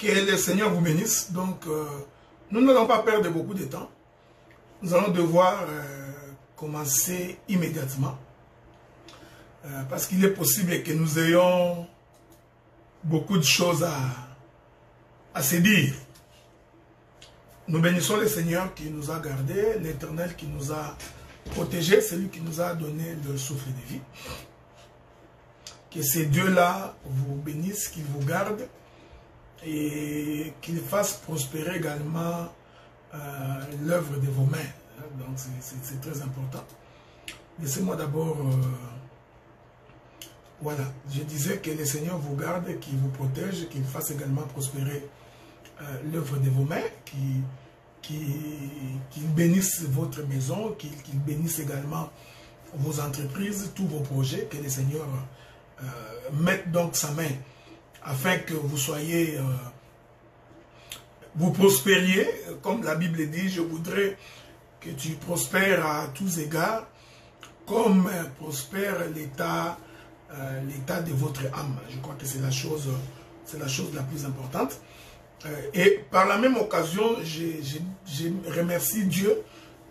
Que le Seigneur vous bénisse. Donc, nous n'allons pas perdre beaucoup de temps. Nous allons devoir commencer immédiatement. Parce qu'il est possible que nous ayons beaucoup de choses à se dire. Nous bénissons le Seigneur qui nous a gardés, l'Éternel qui nous a protégés, celui qui nous a donné le souffle de vie. Que ces dieux-là vous bénissent, qu'ils vous gardent et qu'ils fassent prospérer également l'œuvre de vos mains. Donc c'est très important. Laissez-moi d'abord... voilà, je disais que le Seigneur vous garde, qu'il vous protège, qu'il fasse également prospérer l'œuvre de vos mains, qu'il bénisse votre maison, qu'il bénisse également vos entreprises, tous vos projets, que le Seigneur mette donc sa main afin que vous soyez, vous prospériez, comme la Bible dit, je voudrais que tu prospères à tous égards, comme prospère l'état de votre âme. Je crois que c'est la chose la plus importante. Et par la même occasion, je remercie Dieu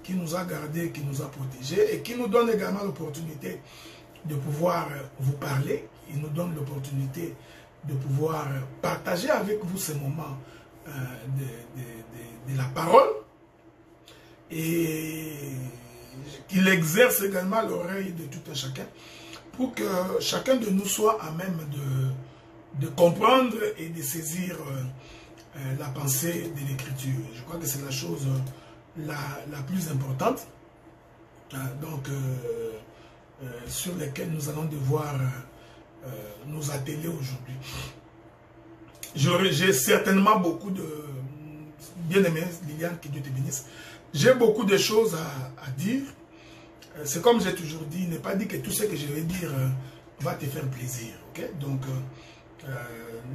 qui nous a gardés, qui nous a protégés et qui nous donne également l'opportunité de pouvoir vous parler. Il nous donne l'opportunité de pouvoir partager avec vous ces moments de la parole et qu'il exerce également l'oreille de tout un chacun pour que chacun de nous soit à même de comprendre et de saisir la pensée de l'Écriture. Je crois que c'est la chose la plus importante sur laquelle nous allons devoir nous atteler aujourd'hui. J'ai certainement beaucoup de... Bien-aimé Liliane, que Dieu te bénisse. J'ai beaucoup de choses à dire. C'est comme j'ai toujours dit, il n'est pas dit que tout ce que je vais dire va te faire plaisir. Okay? Donc,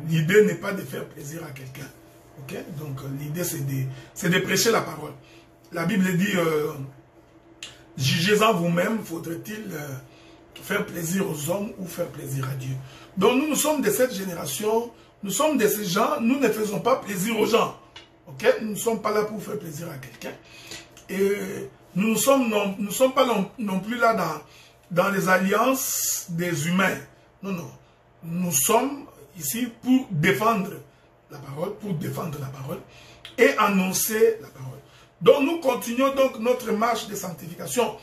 l'idée n'est pas de faire plaisir à quelqu'un. Okay? Donc, l'idée, c'est de prêcher la parole. La Bible dit, jugez-en vous-même, faudrait-il faire plaisir aux hommes ou faire plaisir à Dieu. Donc, nous sommes de cette génération, nous sommes de ces gens, nous ne faisons pas plaisir aux gens. Okay? Nous ne sommes pas là pour faire plaisir à quelqu'un. Et nous ne sommes pas non plus là dans les alliances des humains. Non, non. Nous sommes ici pour défendre la parole et annoncer la parole. Donc nous continuons donc notre marche de sanctification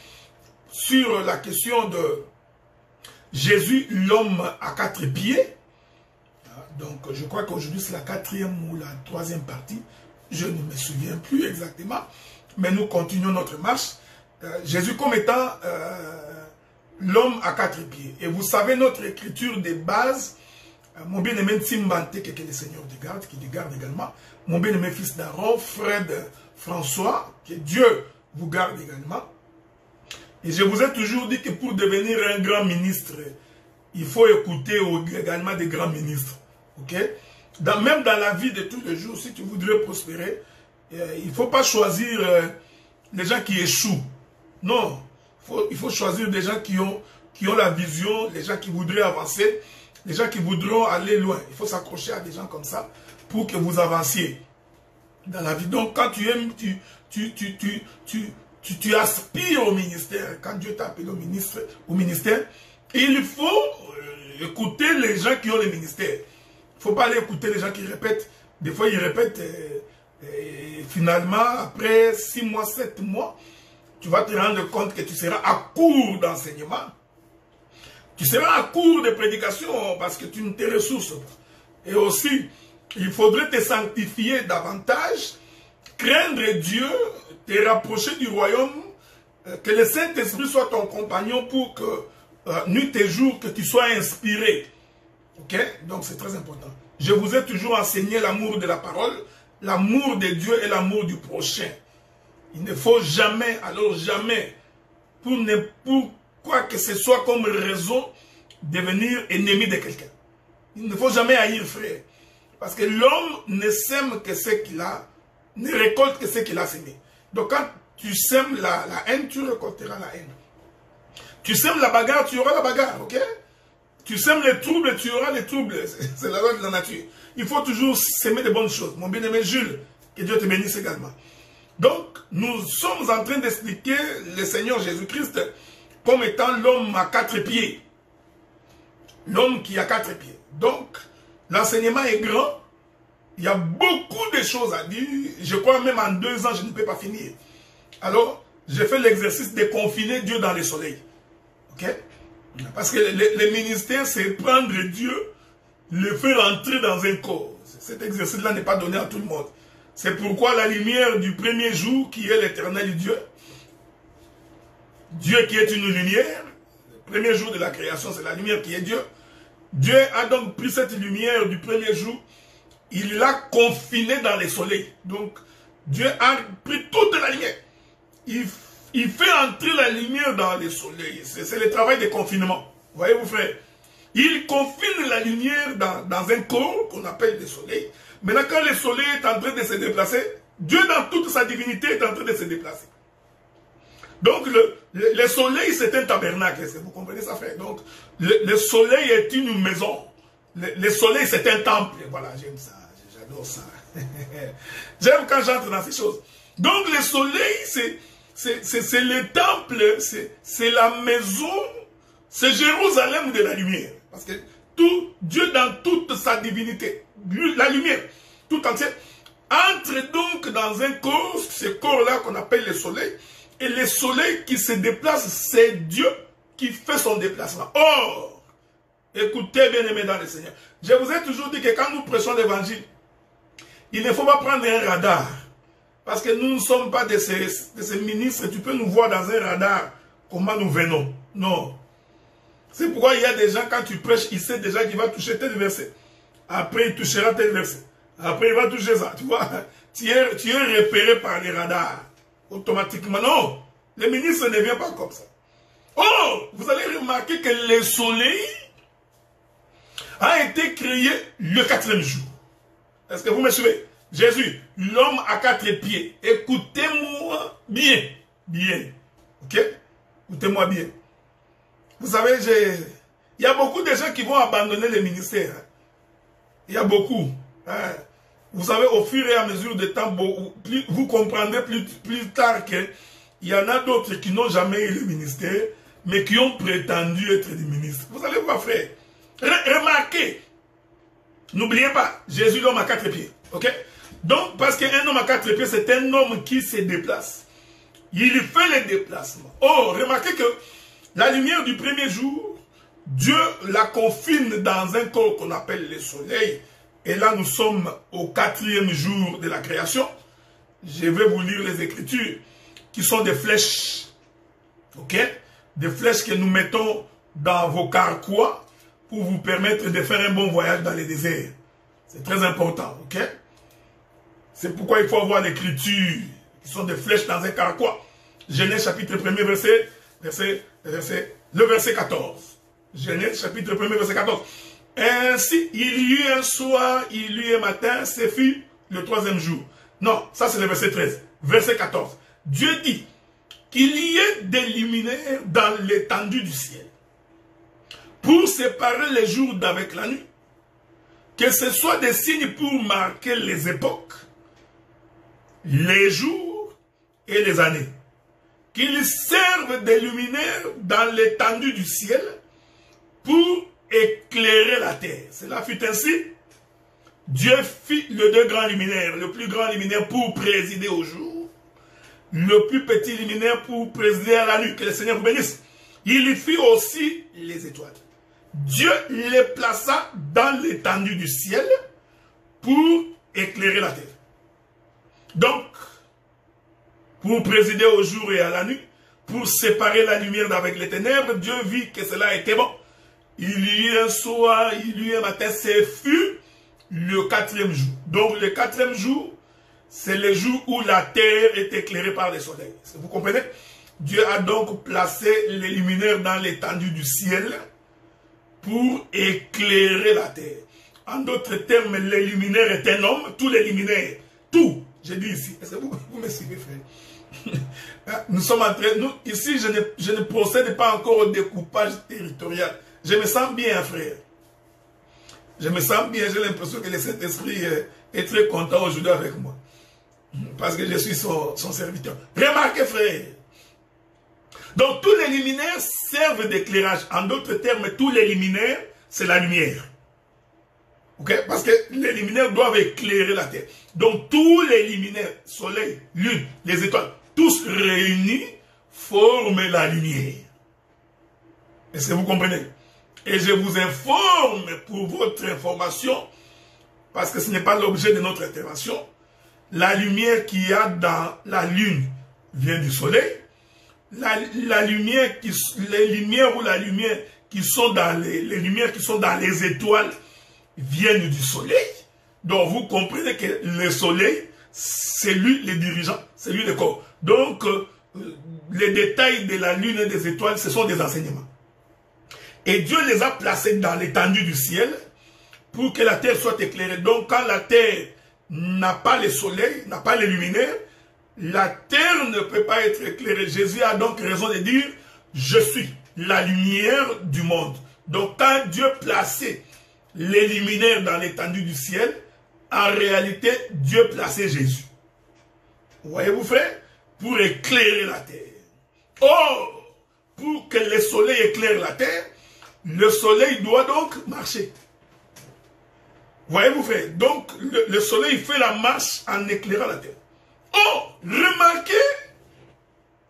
sur la question de Jésus, l'homme à 4 pieds. Donc je crois qu'aujourd'hui c'est la 4e ou la 3e partie. Je ne me souviens plus exactement. Mais nous continuons notre marche. Jésus comme étant l'homme à 4 pieds. Et vous savez notre écriture de base, mon bien-aimé Timbante, que le Seigneur te garde, qui te garde également. Mon bien-aimé fils d'Aaron, Fred François, que Dieu vous garde également. Et je vous ai toujours dit que pour devenir un grand ministre, il faut écouter également des grands ministres. Okay? Même dans la vie de tous les jours, si tu voudrais prospérer, il ne faut pas choisir les gens qui échouent. Non, il faut choisir des gens qui ont la vision, les gens qui voudraient avancer, les gens qui voudront aller loin. Il faut s'accrocher à des gens comme ça pour que vous avanciez dans la vie. Donc quand tu aimes, tu aspires au ministère, quand Dieu t'a appelé au ministère, il faut écouter les gens qui ont le ministère. Il ne faut pas aller écouter les gens qui répètent. Des fois, ils répètent et finalement, après 6 mois, 7 mois, tu vas te rendre compte que tu seras à court d'enseignement. Tu seras à court de prédication parce que tu ne te ressources pas. Et aussi, il faudrait te sanctifier davantage, craindre Dieu, te rapprocher du royaume, que le Saint-Esprit soit ton compagnon pour que, nuit et jour, que tu sois inspiré. Ok? Donc c'est très important. Je vous ai toujours enseigné l'amour de la parole, l'amour de Dieu et l'amour du prochain. Il ne faut jamais, alors jamais, pour quoi que ce soit comme raison, devenir ennemi de quelqu'un. Il ne faut jamais haïr frère. Parce que l'homme ne sème que ce qu'il a, ne récolte que ce qu'il a semé. Donc quand tu sèmes la haine, tu récolteras la haine. Tu sèmes la bagarre, tu auras la bagarre, ok? Tu sèmes les troubles, tu auras les troubles. C'est la loi de la nature. Il faut toujours s'aimer de bonnes choses. Mon bien-aimé Jules, que Dieu te bénisse également. Donc, nous sommes en train d'expliquer le Seigneur Jésus-Christ comme étant l'homme à 4 pieds. L'homme qui a 4 pieds. Donc, l'enseignement est grand. Il y a beaucoup de choses à dire. Je crois même en 2 ans, je ne peux pas finir. Alors, j'ai fait l'exercice de confiner Dieu dans le soleil. Ok? Parce que le ministère, c'est prendre Dieu, le faire entrer dans un corps. Cet exercice-là n'est pas donné à tout le monde. C'est pourquoi la lumière du premier jour, qui est l'éternel Dieu, Dieu qui est une lumière, le premier jour de la création, c'est la lumière qui est Dieu. Dieu a donc pris cette lumière du premier jour, il l'a confinée dans le soleil. Donc, Dieu a pris toute la lumière. Il fait entrer la lumière dans le soleil. C'est le travail de confinement. Voyez-vous, frère? Il confine la lumière dans un corps qu'on appelle le soleil. Maintenant, quand le soleil est en train de se déplacer, Dieu, dans toute sa divinité, est en train de se déplacer. Donc, le soleil, c'est un tabernacle. Vous comprenez ça, frère? Donc, le soleil est une maison. Le soleil, c'est un temple. Voilà, j'aime ça. J'adore ça. J'aime quand j'entre dans ces choses. Donc, le soleil, c'est le temple, c'est la maison, c'est Jérusalem de la lumière. Parce que Dieu, dans toute sa divinité, la lumière, tout entière, entre donc dans un corps, ce corps-là qu'on appelle le soleil, et le soleil qui se déplace, c'est Dieu qui fait son déplacement. Or, écoutez bien aimés dans le Seigneur, je vous ai toujours dit que quand nous prêchons l'évangile, il ne faut pas prendre un radar. Parce que nous ne sommes pas de ces ministres. Tu peux nous voir dans un radar comment nous venons. Non. C'est pourquoi il y a des gens, quand tu prêches, il sait déjà qu'il va toucher tel verset. Après, il touchera tel verset. Après, il va toucher ça. Tu vois, tu es repéré par les radars. Automatiquement. Non. Le ministre ne vient pas comme ça. Oh, vous allez remarquer que le soleil a été créé le 4e jour. Est-ce que vous me suivez? Jésus, l'homme à 4 pieds. Écoutez-moi bien. Bien. Ok? Écoutez-moi bien. Vous savez, il y a beaucoup de gens qui vont abandonner le ministère. Il y a beaucoup. Hein? Vous savez, au fur et à mesure du temps, vous comprendrez plus tard qu'il y en a d'autres qui n'ont jamais eu le ministère, mais qui ont prétendu être des ministres. Vous allez voir, frère. Remarquez. N'oubliez pas, Jésus, l'homme à 4 pieds. Ok? Donc, parce qu'un homme à 4 pieds, c'est un homme qui se déplace. Il fait les déplacements. Oh, remarquez que la lumière du premier jour, Dieu la confine dans un corps qu'on appelle le soleil. Et là, nous sommes au 4e jour de la création. Je vais vous lire les Écritures qui sont des flèches. Ok? Des flèches que nous mettons dans vos carquois pour vous permettre de faire un bon voyage dans les déserts. C'est très important. Ok? C'est pourquoi il faut avoir l'écriture, qui sont des flèches dans un carquois. Genèse chapitre 1er, le verset 14. Genèse chapitre 1er, verset 14. Ainsi, il y eut un soir, il y eut un matin, ce fut le 3e jour. Non, ça c'est le verset 13. Verset 14. Dieu dit qu'il y ait des luminaires dans l'étendue du ciel, pour séparer les jours d'avec la nuit, que ce soit des signes pour marquer les époques, les jours et les années, qu'ils servent des luminaires dans l'étendue du ciel pour éclairer la terre. Cela fut ainsi. Dieu fit les 2 grands luminaires, le plus grand luminaire pour présider au jour, le plus petit luminaire pour présider à la nuit. Que le Seigneur vous bénisse. Il y fit aussi les étoiles. Dieu les plaça dans l'étendue du ciel pour éclairer la terre. Donc, pour présider au jour et à la nuit, pour séparer la lumière d'avec les ténèbres, Dieu vit que cela était bon. Il y eut un soir, il y eut un matin, ce fut le 4e jour. Donc le 4e jour, c'est le jour où la terre est éclairée par le soleil. Vous comprenez? Dieu a donc placé les luminaires dans l'étendue du ciel pour éclairer la terre. En d'autres termes, les luminaires est un homme, tous les luminaires, tout. J'ai dit ici, est-ce que vous me suivez, frère? Nous sommes en train, ici je ne procède pas encore au découpage territorial. Je me sens bien, frère. Je me sens bien, j'ai l'impression que le Saint-Esprit est très content aujourd'hui avec moi. Parce que je suis son serviteur. Remarquez, frère. Donc, tous les luminaires servent d'éclairage. En d'autres termes, tous les luminaires, c'est la lumière. Ok? Parce que les luminaires doivent éclairer la terre. Donc, tous les luminaires, soleil, lune, les étoiles, tous réunis, forment la lumière. Est-ce que vous comprenez? Et je vous informe pour votre information, parce que ce n'est pas l'objet de notre intervention, la lumière qu'il y a dans la lune vient du soleil. Les lumières ou la lumière qui sont dans les lumières qui sont dans les étoiles viennent du soleil. Donc vous comprenez que le soleil, c'est lui le dirigeant, c'est lui le corps. Donc les détails de la lune et des étoiles, ce sont des enseignements. Et Dieu les a placés dans l'étendue du ciel pour que la terre soit éclairée. Donc quand la terre n'a pas le soleil, n'a pas les luminaires, la terre ne peut pas être éclairée. Jésus a donc raison de dire, je suis la lumière du monde. Donc quand Dieu plaçait les luminaires dans l'étendue du ciel, en réalité, Dieu plaçait Jésus. Voyez-vous, frère? Pour éclairer la terre. Or, pour que le soleil éclaire la terre, le soleil doit donc marcher. Voyez-vous, frère? Donc, le soleil fait la marche en éclairant la terre. Or, remarquez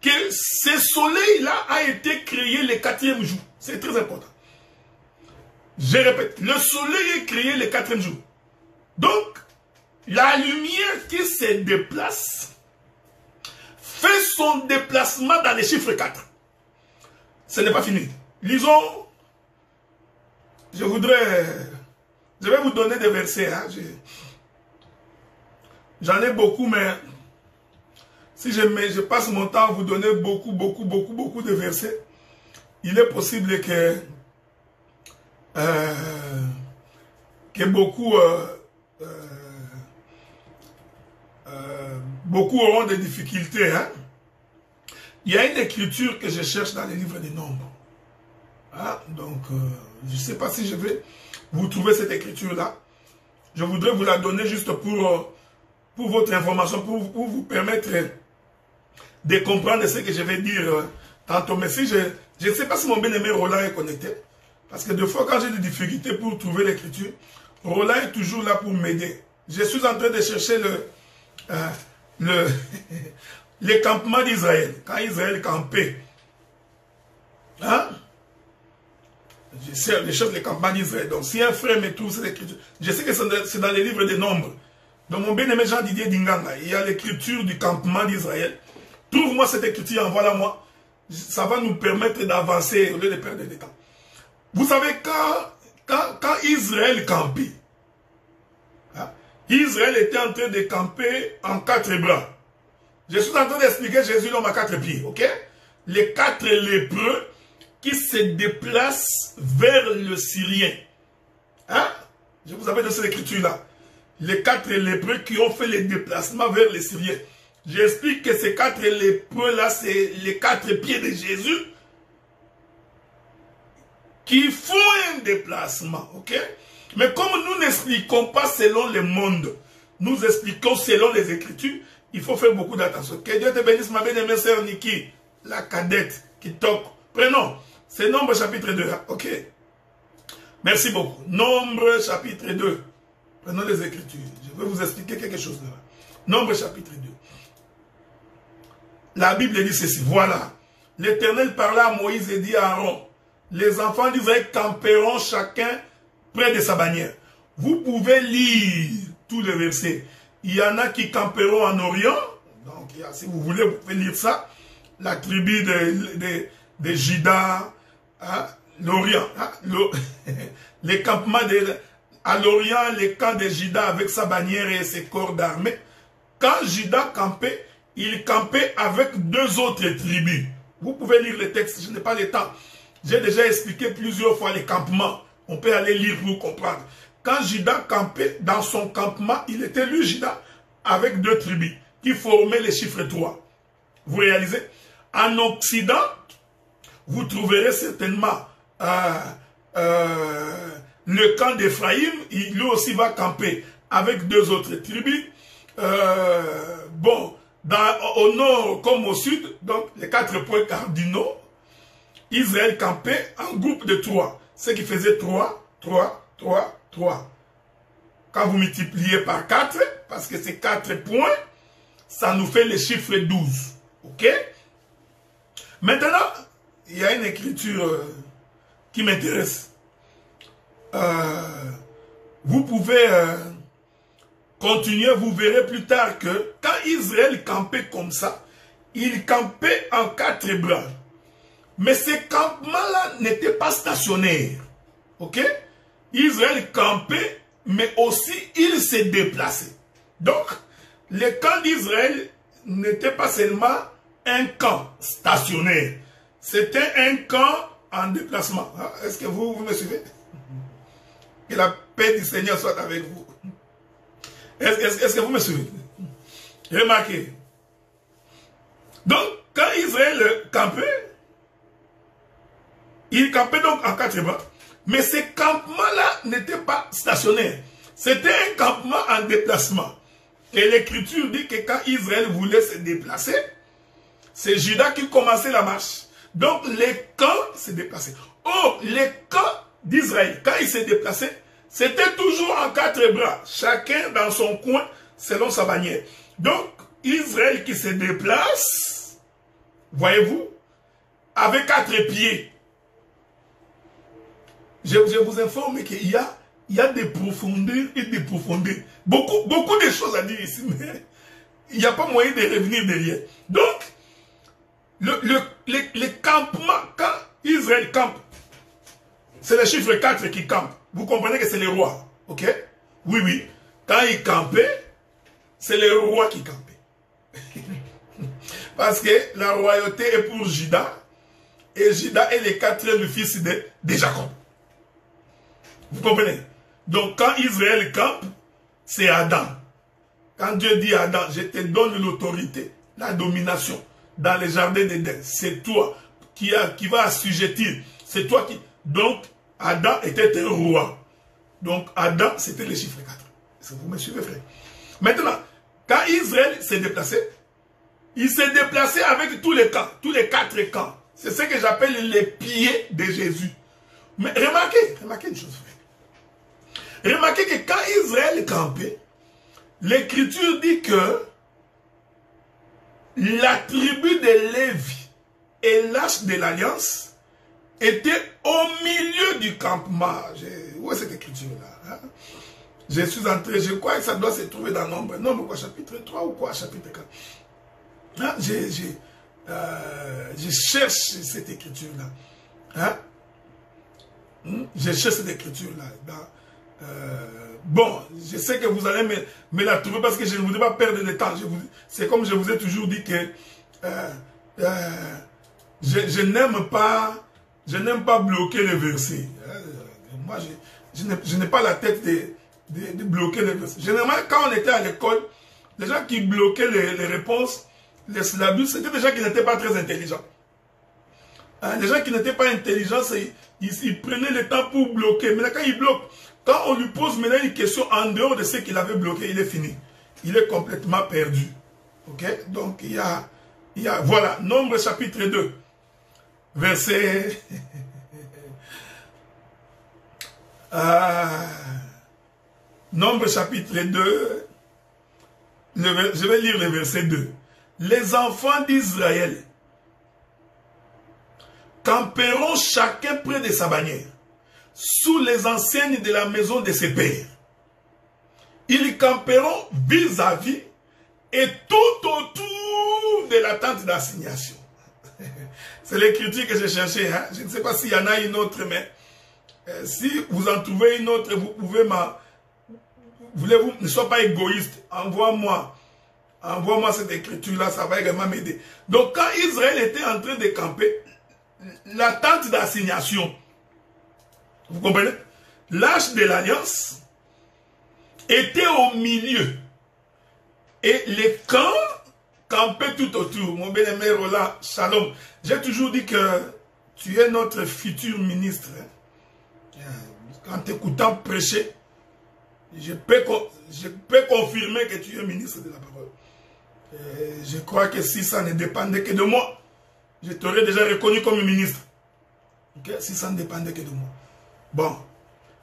que ce soleil-là a été créé le 4e jour. C'est très important. Je répète, le soleil est créé le 4e jour. Donc, la lumière qui se déplace fait son déplacement dans les chiffres 4. Ce n'est pas fini. Lisons. Je vais vous donner des versets. Hein. J'en ai beaucoup, mais si je passe mon temps à vous donner beaucoup de versets, il est possible que beaucoup auront des difficultés. Hein? Il y a une écriture que je cherche dans les livres des Nombres. Hein? Donc, je ne sais pas si je vais vous trouver cette écriture-là. Je voudrais vous la donner juste pour votre information, pour vous permettre de comprendre ce que je vais dire tantôt. Mais si je ne sais pas si mon bien-aimé Roland est connecté. Parce que des fois, quand j'ai des difficultés pour trouver l'écriture, Roland est toujours là pour m'aider. Je suis en train de chercher le campement d'Israël. Quand Israël campait. Hein? Je cherche le campement d'Israël. Donc, si un frère me trouve cette écriture, je sais que c'est dans les livres des Nombres. Donc, mon bien-aimé Jean-Didier Dinganga, il y a l'écriture du campement d'Israël. Trouve-moi cette écriture, envoie-la-moi. Ça va nous permettre d'avancer au lieu de perdre du temps. Vous savez, quand Israël campait, hein, Israël était en train de camper en 4 bras. Je suis en train d'expliquer Jésus l'homme à 4 pieds, ok? Les 4 lépreux qui se déplacent vers le Syrien. Hein? Je vous avais donné cette écriture-là. Les 4 lépreux qui ont fait les déplacements vers les Syriens. J'explique que ces 4 lépreux-là, c'est les 4 pieds de Jésus qui font un déplacement, ok? Mais comme nous n'expliquons pas selon le monde, nous expliquons selon les Écritures, il faut faire beaucoup d'attention. Que Dieu te bénisse, ma bien-aimée sœur Niki, la cadette qui toque. Prenons, c'est Nombre chapitre 2, ok? Merci beaucoup. Nombre chapitre 2. Prenons les Écritures. Je vais vous expliquer quelque chose là. Nombre chapitre 2. La Bible dit ceci. Voilà. L'Éternel parla à Moïse et dit à Aaron, les enfants d'Israël camperont chacun près de sa bannière. Vous pouvez lire tous les versets. Il y en a qui camperont en Orient. Donc, si vous voulez, vous pouvez lire ça. La tribu de Juda, hein, l'Orient. Hein, les campements à l'Orient, les camps de Juda avec sa bannière et ses corps d'armée. Quand Juda campait, il campait avec 2 autres tribus. Vous pouvez lire le texte, je n'ai pas le temps. J'ai déjà expliqué plusieurs fois les campements. On peut aller lire pour comprendre. Quand Juda campait, dans son campement, il était lui, Juda, avec 2 tribus qui formaient les chiffres 3. Vous réalisez? En Occident, vous trouverez certainement le camp d'Éphraïm, lui aussi va camper avec 2 autres tribus. Bon, au nord comme au sud, donc les 4 points cardinaux, Israël campait en groupe de 3. Ce qui faisait 3, 3, 3, 3. Quand vous multipliez par 4, parce que c'est 4 points, ça nous fait le chiffre 12. Ok? Maintenant, il y a une écriture qui m'intéresse. Vous pouvez continuer, vous verrez plus tard que quand Israël campait comme ça, il campait en 4 bras. Mais ces campements-là n'étaient pas stationnaires. Ok? Israël campait, mais aussi il se déplaçait. Donc, le camp d'Israël n'était pas seulement un camp stationnaire. C'était un camp en déplacement. Est-ce que vous me suivez? Que la paix du Seigneur soit avec vous. Est-ce que vous me suivez? Remarquez. Donc, quand Israël campait, il campait donc en 4 bras. Mais ces campements-là n'étaient pas stationnaires. C'était un campement en déplacement. Et l'Écriture dit que quand Israël voulait se déplacer, c'est Juda qui commençait la marche. Donc les camps se déplaçaient. Or, les camps d'Israël, quand ils se déplaçaient, c'était toujours en 4 bras. Chacun dans son coin, selon sa bannière. Donc, Israël qui se déplace, voyez-vous, avec 4 pieds. Je vous informe qu'il y a des profondeurs et des profondeurs. Beaucoup de choses à dire ici, mais il n'y a pas moyen de revenir derrière. Donc, le campement, quand Israël campe, c'est le chiffre 4 qui campe. Vous comprenez que c'est le roi, ok? Oui, oui. Quand il campait, c'est le roi qui campait. Parce que la royauté est pour Juda, et Juda est le 4e fils de Jacob. Vous comprenez? Donc quand Israël campe, c'est Adam. Quand Dieu dit à Adam, je te donne l'autorité, la domination dans les jardins d'Éden, c'est toi qui va assujettir. C'est toi qui... Donc Adam était un roi. Donc Adam, c'était le chiffre 4. Est-ce que vous me suivez, frère? Maintenant, quand Israël s'est déplacé, il s'est déplacé avec tous les camps, tous les 4 camps. C'est ce que j'appelle les pieds de Jésus. Mais remarquez une chose, frère. Remarquez que quand Israël campait, l'Écriture dit que la tribu de Lévi et l'arche de l'Alliance étaient au milieu du campement. Où est cette écriture-là, hein? Je suis entré, je crois que ça doit se trouver dans Nombre. Nombre quoi, chapitre 3 ou quoi, chapitre 4. Hein? Je cherche cette écriture-là. Hein? Je cherche cette écriture-là. Bon, je sais que vous allez me la trouver parce que je ne voudrais pas perdre de temps. C'est comme je vous ai toujours dit que je n'aime pas bloquer les versets. Moi, je n'ai pas la tête de bloquer les versets. Généralement, quand on était à l'école, les gens qui bloquaient les réponses, les syllabus, c'était des gens qui n'étaient pas très intelligents. Les gens qui n'étaient pas intelligents, ils prenaient le temps pour bloquer. Mais là, quand ils bloquent, quand on lui pose maintenant une question en dehors de ce qu'il avait bloqué, il est fini. Il est complètement perdu. Ok? Donc, il y a voilà, Nombre chapitre 2, verset... Nombre chapitre 2, je vais lire le verset 2. Les enfants d'Israël camperont chacun près de sa bannière, sous les enseignes de la maison de ses pères. Ils camperont vis-à-vis et tout autour de la tente d'assignation. C'est l'écriture que j'ai cherchée. Hein? Je ne sais pas s'il y en a une autre, mais si vous en trouvez une autre, vous pouvez voulez-vous, ne soyez pas égoïste, envoie-moi cette écriture-là, ça va également m'aider. Donc quand Israël était en train de camper, la tente d'assignation, vous comprenez? L'arche de l'Alliance était au milieu. Et les camps campaient tout autour. Mon bien-aimé Roland, shalom. J'ai toujours dit que tu es notre futur ministre. En t'écoutant prêcher, je peux confirmer que tu es ministre de la parole. Je crois que si ça ne dépendait que de moi, je t'aurais déjà reconnu comme ministre. Okay? Si ça ne dépendait que de moi. Bon,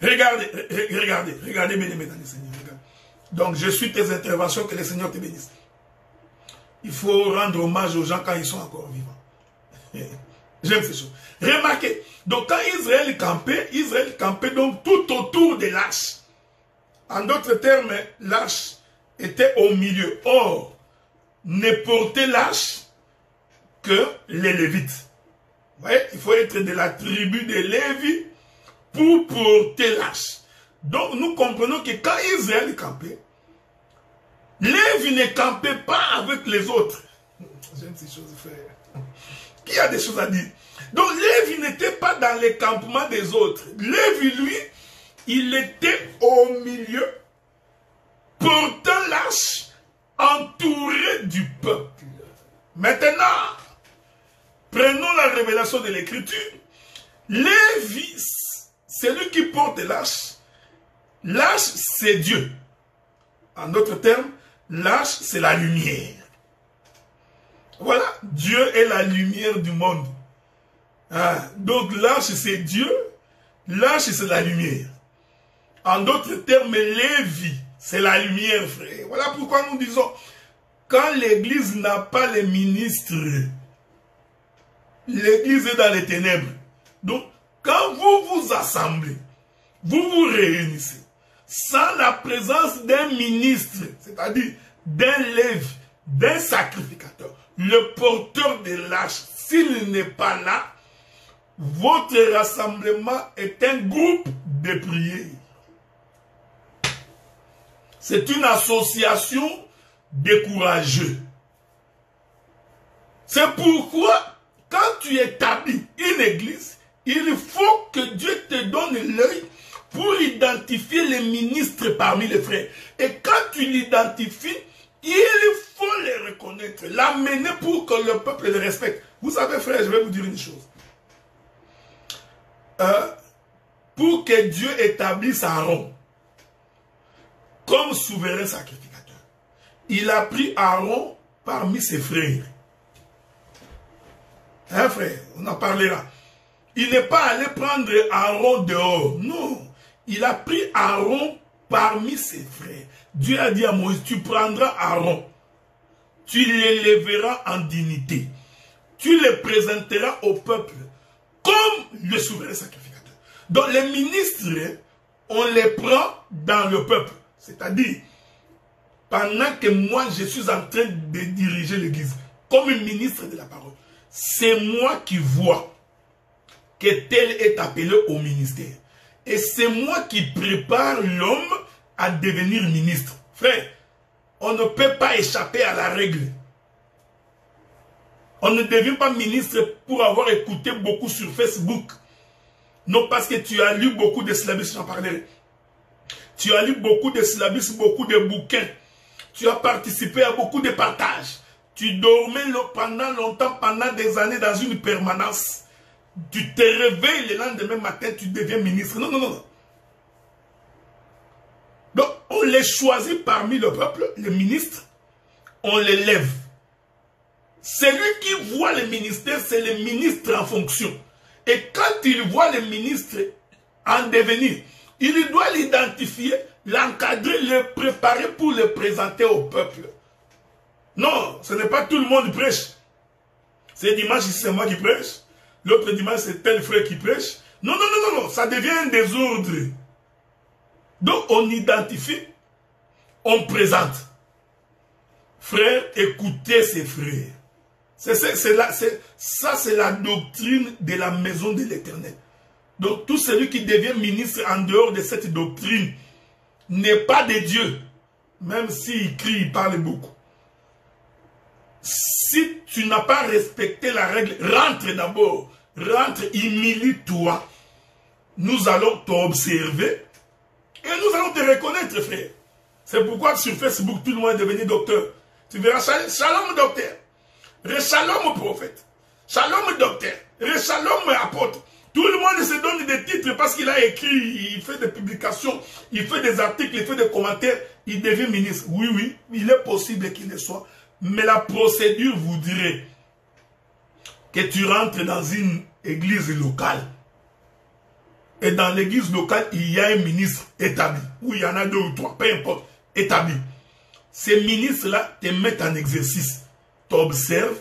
regardez, bien aimé dans le Seigneur. Regardez. Donc, je suis tes interventions, que le Seigneur te bénisse. Il faut rendre hommage aux gens quand ils sont encore vivants. J'aime ces choses. Remarquez, donc quand Israël campait donc tout autour des lâches. En d'autres termes, l'arche était au milieu. Or, ne portait l'arche que les Lévites. Vous voyez, il faut être de la tribu de Lévi pour porter l'arche. Donc, nous comprenons que quand Israël campait, Lévi ne campait pas avec les autres. J'aime ces choses, frère. Qui a des choses à dire? Donc, Lévi n'était pas dans les campements des autres. Lévi, lui, il était au milieu, portant l'arche, entouré du peuple. Maintenant, prenons la révélation de l'Écriture. Lévi, c'est lui qui porte l'arche. L'arche, c'est Dieu. En d'autres termes, l'arche, c'est la lumière. Voilà, Dieu est la lumière du monde. Ah, donc l'arche, c'est Dieu. L'arche, c'est la lumière. En d'autres termes, Lévi, c'est la lumière, frère. Voilà pourquoi nous disons, quand l'Église n'a pas les ministres, l'Église est dans les ténèbres. Donc, quand vous vous assemblez, vous vous réunissez, sans la présence d'un ministre, c'est-à-dire d'un Lévi, d'un sacrificateur, le porteur de l'arche, s'il n'est pas là, votre rassemblement est un groupe de prière. C'est une association de courageux. C'est pourquoi, quand tu établis une église, il faut que Dieu te donne l'œil pour identifier les ministres parmi les frères. Et quand tu l'identifies, il faut les reconnaître, l'amener pour que le peuple les respecte. Vous savez, frère, je vais vous dire une chose. Pour que Dieu établisse Aaron comme souverain sacrificateur, il a pris Aaron parmi ses frères. Hein, frère, on en parlera. Il n'est pas allé prendre Aaron dehors. Non, il a pris Aaron parmi ses frères. Dieu a dit à Moïse, tu prendras Aaron, tu l'élèveras en dignité, tu le présenteras au peuple comme le souverain sacrificateur. Donc les ministres, on les prend dans le peuple. C'est-à-dire, pendant que moi je suis en train de diriger l'église, comme ministre de la parole, c'est moi qui vois que tel est appelé au ministère. Et c'est moi qui prépare l'homme à devenir ministre. Frère, on ne peut pas échapper à la règle. On ne devient pas ministre pour avoir écouté beaucoup sur Facebook. Non, parce que tu as lu beaucoup de syllabus, j'en parlerai. Tu as lu beaucoup de syllabus, beaucoup de bouquins. Tu as participé à beaucoup de partages. Tu dormais pendant longtemps, pendant des années dans une permanence. Tu te réveilles le lendemain matin, tu deviens ministre. Non, non, non, non. Donc, on les choisit parmi le peuple, les ministres. On les lève. Celui qui voit le ministère, c'est le ministre en fonction. Et quand il voit le ministre en devenir, il doit l'identifier, l'encadrer, le préparer pour le présenter au peuple. Non, ce n'est pas tout le monde qui prêche. Ce dimanche, c'est moi qui prêche. L'autre dimanche, c'est tel frère qui prêche. Non, non, non, non, non, ça devient un désordre. Donc, on identifie, on présente. Frère, écoutez ces frères. Ça, c'est la doctrine de la maison de l'Éternel. Donc, tout celui qui devient ministre en dehors de cette doctrine n'est pas de Dieu. Même s'il crie, il parle beaucoup. Si tu n'as pas respecté la règle, rentre d'abord. Rentre, humilie-toi. Nous allons t'observer et nous allons te reconnaître, frère. C'est pourquoi sur Facebook, tout le monde est devenu docteur. Tu verras, shalom docteur, shalom prophète, shalom docteur, shalom apôtre. Tout le monde se donne des titres parce qu'il a écrit, il fait des publications, il fait des articles, il fait des commentaires, il devient ministre. Oui, oui, il est possible qu'il le soit. Mais la procédure vous dirait que tu rentres dans une église locale. Et dans l'église locale, il y a un ministre établi. Ou il y en a 2 ou 3, peu importe, établi. Ces ministres-là te mettent en exercice. Tu observes,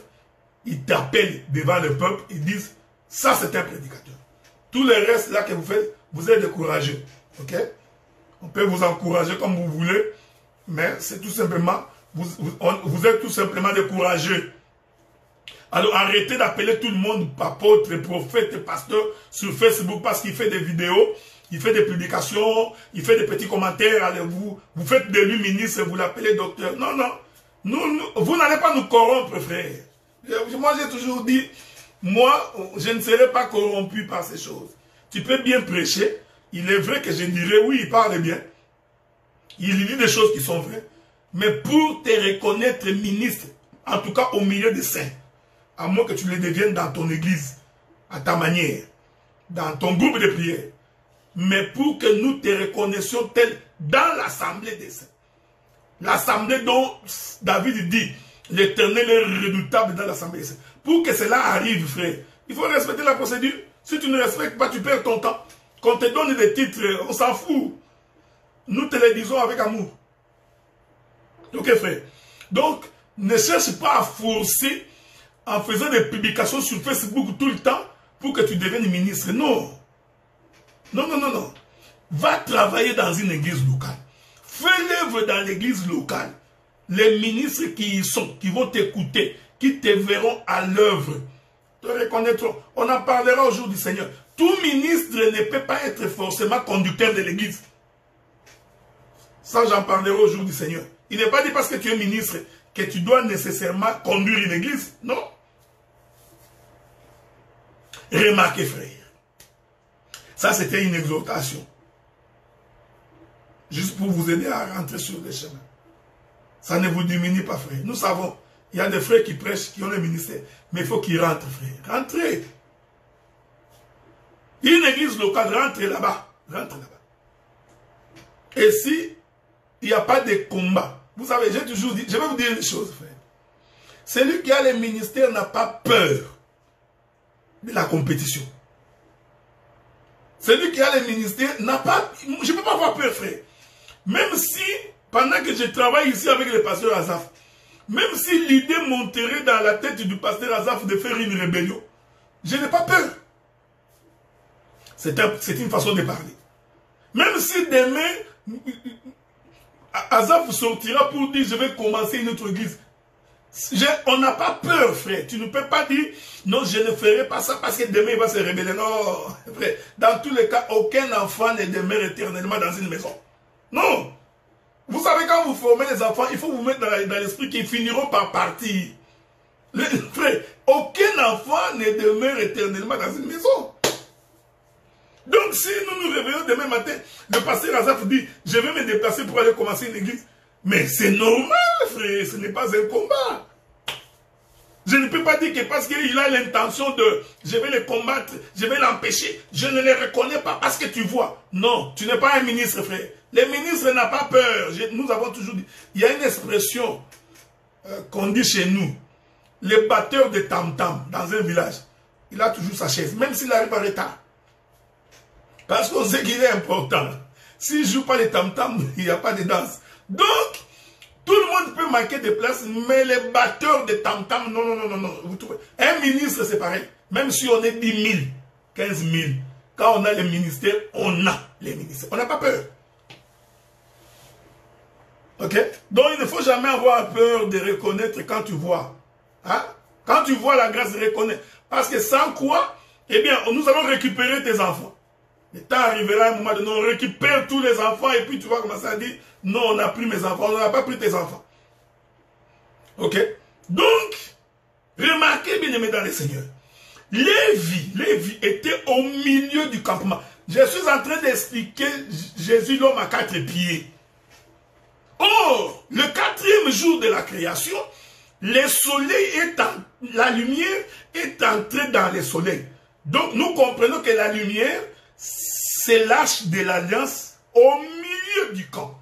ils t'appellent devant le peuple, ils disent, ça c'est un prédicateur. Tout le reste là que vous faites, vous êtes découragé. Ok? On peut vous encourager comme vous voulez, mais c'est tout simplement, vous êtes tout simplement découragé. Alors arrêtez d'appeler tout le monde apôtre, prophète, pasteur sur Facebook parce qu'il fait des vidéos, il fait des publications, il fait des petits commentaires. Allez, vous faites de lui ministre, vous l'appelez docteur. Non, non. Vous n'allez pas nous corrompre, frère. Moi, j'ai toujours dit, moi, je ne serai pas corrompu par ces choses. Tu peux bien prêcher. Il est vrai que je dirais, oui, il parle bien. Il dit des choses qui sont vraies. Mais pour te reconnaître ministre, en tout cas au milieu des saints, à moins que tu le deviennes dans ton église, à ta manière, dans ton groupe de prière, mais pour que nous te reconnaissions tel dans l'assemblée des saints. L'assemblée dont David dit, l'Éternel est redoutable dans l'assemblée des saints. Pour que cela arrive, frère, il faut respecter la procédure. Si tu ne respectes pas, tu perds ton temps. Qu'on te donne des titres, on s'en fout. Nous te les disons avec amour. Ok, frère. Donc, ne cherche pas à forcer en faisant des publications sur Facebook tout le temps pour que tu deviennes ministre. Non. Non, non, non, non. Va travailler dans une église locale. Fais l'œuvre dans l'église locale. Les ministres qui y sont, qui vont t'écouter, qui te verront à l'œuvre, te reconnaîtront. On en parlera au jour du Seigneur. Tout ministre ne peut pas être forcément conducteur de l'église. Ça, j'en parlerai au jour du Seigneur. Il n'est pas dit parce que tu es ministre que tu dois nécessairement conduire une église. Non. Remarquez, frère. Ça, c'était une exhortation. Juste pour vous aider à rentrer sur le chemin. Ça ne vous diminue pas, frère. Nous savons, il y a des frères qui prêchent, qui ont le ministère. Mais il faut qu'ils rentrent, frère. Rentrez. Une église locale, rentrez là-bas. Rentrez là-bas. Et si il n'y a pas de combat, vous savez, j'ai toujours dit, je vais vous dire une chose, frère. Celui qui a le ministère n'a pas peur de la compétition. Celui qui a le ministère n'a pas... Je ne peux pas avoir peur, frère. Même si, pendant que je travaille ici avec le pasteur Azaf, même si l'idée monterait dans la tête du pasteur Azaf de faire une rébellion, je n'ai pas peur. C'est une façon de parler. Même si demain, Azaf sortira pour dire, je vais commencer une autre église. On n'a pas peur, frère. Tu ne peux pas dire, non, je ne ferai pas ça parce que demain il va se rébeller. Non, frère. Dans tous les cas, aucun enfant ne demeure éternellement dans une maison. Non. Vous savez, quand vous formez les enfants, il faut vous mettre dans l'esprit qu'ils finiront par partir. Frère, aucun enfant ne demeure éternellement dans une maison. Donc, si nous nous réveillons demain matin, le pasteur Azaf dit, je vais me déplacer pour aller commencer une église. Mais c'est normal, frère, ce n'est pas un combat. Je ne peux pas dire que parce qu'il a l'intention de, je vais le combattre, je vais l'empêcher, je ne le reconnais pas parce que tu vois. Non, tu n'es pas un ministre, frère. Le ministre n'a pas peur. Nous avons toujours dit, il y a une expression qu'on dit chez nous, le batteur de tam-tam dans un village, il a toujours sa chaise, même s'il arrive en retard. Parce qu'on sait qu'il est important. S'il ne joue pas les tam-tam, il n'y a pas de danse. Donc, tout le monde peut manquer de place, mais les batteurs de tam-tam, non, non, non, non, non. Vous trouvez? Un ministre, c'est pareil. Même si on est 10 000, 15 000, quand on a les ministères, on a les ministères. On n'a pas peur. Ok? Donc, il ne faut jamais avoir peur de reconnaître quand tu vois. Hein? Quand tu vois la grâce, reconnaître. Parce que sans quoi, eh bien, nous allons récupérer tes enfants. Le temps arrivera à un moment donné, on récupère tous les enfants et puis tu vas commencer à dire, non, on n'a pris mes enfants, on n'a pas pris tes enfants. Ok? Donc, remarquez bien aimé dans le Seigneur. Lévi était au milieu du campement. Je suis en train d'expliquer Jésus, l'homme à 4 pieds. Or, le 4e jour de la création, le soleil la lumière est entrée dans le soleil. Donc nous comprenons que la lumière, c'est l'arche de l'alliance au milieu du camp.